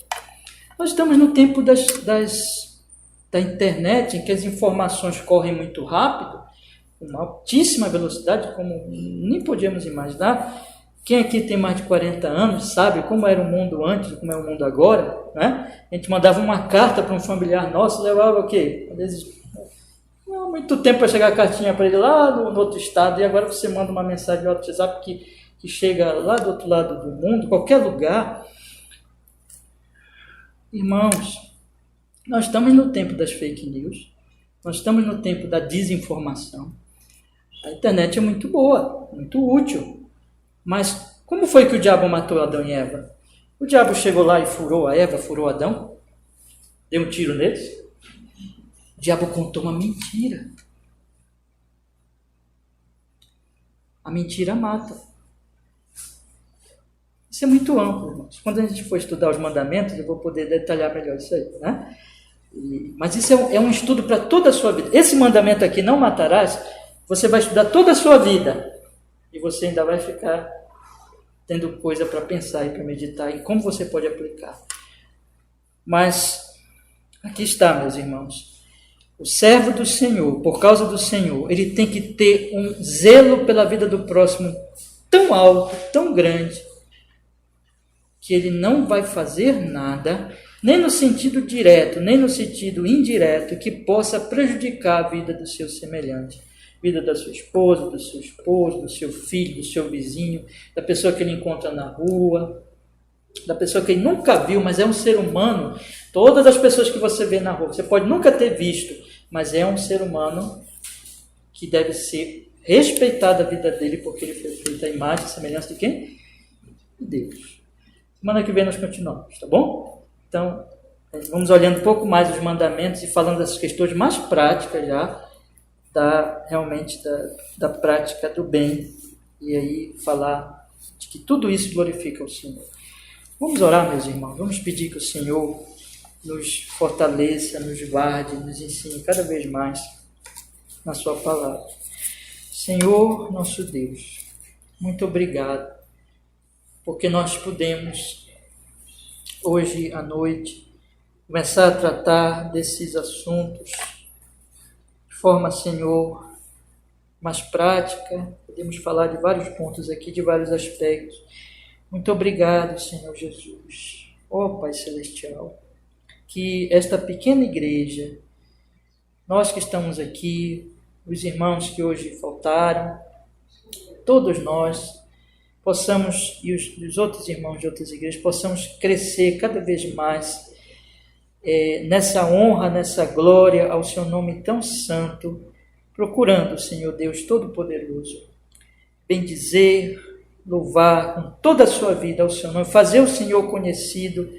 Nós estamos no tempo da internet, em que as informações correm muito rápido, com uma altíssima velocidade, como nem podíamos imaginar. Quem aqui tem mais de 40 anos sabe como era o mundo antes e como é o mundo agora, né? A gente mandava uma carta para um familiar nosso, levava o quê? Às vezes, não, muito tempo para chegar a cartinha para ele lá no outro estado, e agora você manda uma mensagem no WhatsApp que chega lá do outro lado do mundo, qualquer lugar. Irmãos, nós estamos no tempo das fake news, nós estamos no tempo da desinformação. A internet é muito boa, muito útil. Mas como foi que o diabo matou Adão e Eva? O diabo chegou lá e furou a Eva, furou Adão? Deu um tiro neles? O diabo contou uma mentira. A mentira mata. Isso é muito amplo, irmãos. Quando a gente for estudar os mandamentos, eu vou poder detalhar melhor isso aí, né? Mas isso é um estudo para toda a sua vida. Esse mandamento aqui, não matarás, você vai estudar toda a sua vida. E você ainda vai ficar tendo coisa para pensar e para meditar e como você pode aplicar. Mas aqui está, meus irmãos. O servo do Senhor, por causa do Senhor, ele tem que ter um zelo pela vida do próximo tão alto, tão grande, que ele não vai fazer nada, nem no sentido direto, nem no sentido indireto, que possa prejudicar a vida do seu semelhante. Vida da sua esposa, do seu esposo, do seu filho, do seu vizinho, da pessoa que ele encontra na rua, da pessoa que ele nunca viu, mas é um ser humano. Todas as pessoas que você vê na rua, você pode nunca ter visto, mas é um ser humano que deve ser respeitada a vida dele, porque ele foi feito à imagem e semelhança de quem? De Deus. Semana que vem nós continuamos, tá bom? Então, vamos olhando um pouco mais os mandamentos e falando das questões mais práticas já, realmente da prática do bem, e aí falar de que tudo isso glorifica o Senhor. Vamos orar, meus irmãos, vamos pedir que o Senhor nos fortaleça, nos guarde, nos ensine cada vez mais na sua palavra. Senhor, nosso Deus, muito obrigado, porque nós podemos, hoje à noite, começar a tratar desses assuntos de forma, Senhor, mais prática. Podemos falar de vários pontos aqui, de vários aspectos. Muito obrigado, Senhor Jesus. Ó Pai Celestial, que esta pequena igreja, nós que estamos aqui, os irmãos que hoje faltaram, todos nós, possamos, e os outros irmãos de outras igrejas, possamos crescer cada vez mais nessa honra, nessa glória ao seu nome tão santo, procurando, Senhor Deus Todo-Poderoso, bendizer, louvar com toda a sua vida ao seu nome, fazer o Senhor conhecido,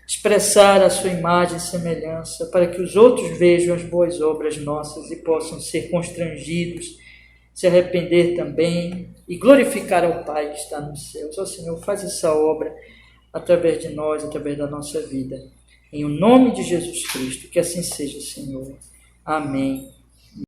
expressar a sua imagem e semelhança, para que os outros vejam as boas obras nossas e possam ser constrangidos, se arrepender também e glorificar ao Pai que está nos céus. Ó Senhor, faz essa obra através de nós, através da nossa vida. Em o nome de Jesus Cristo, que assim seja, Senhor. Amém.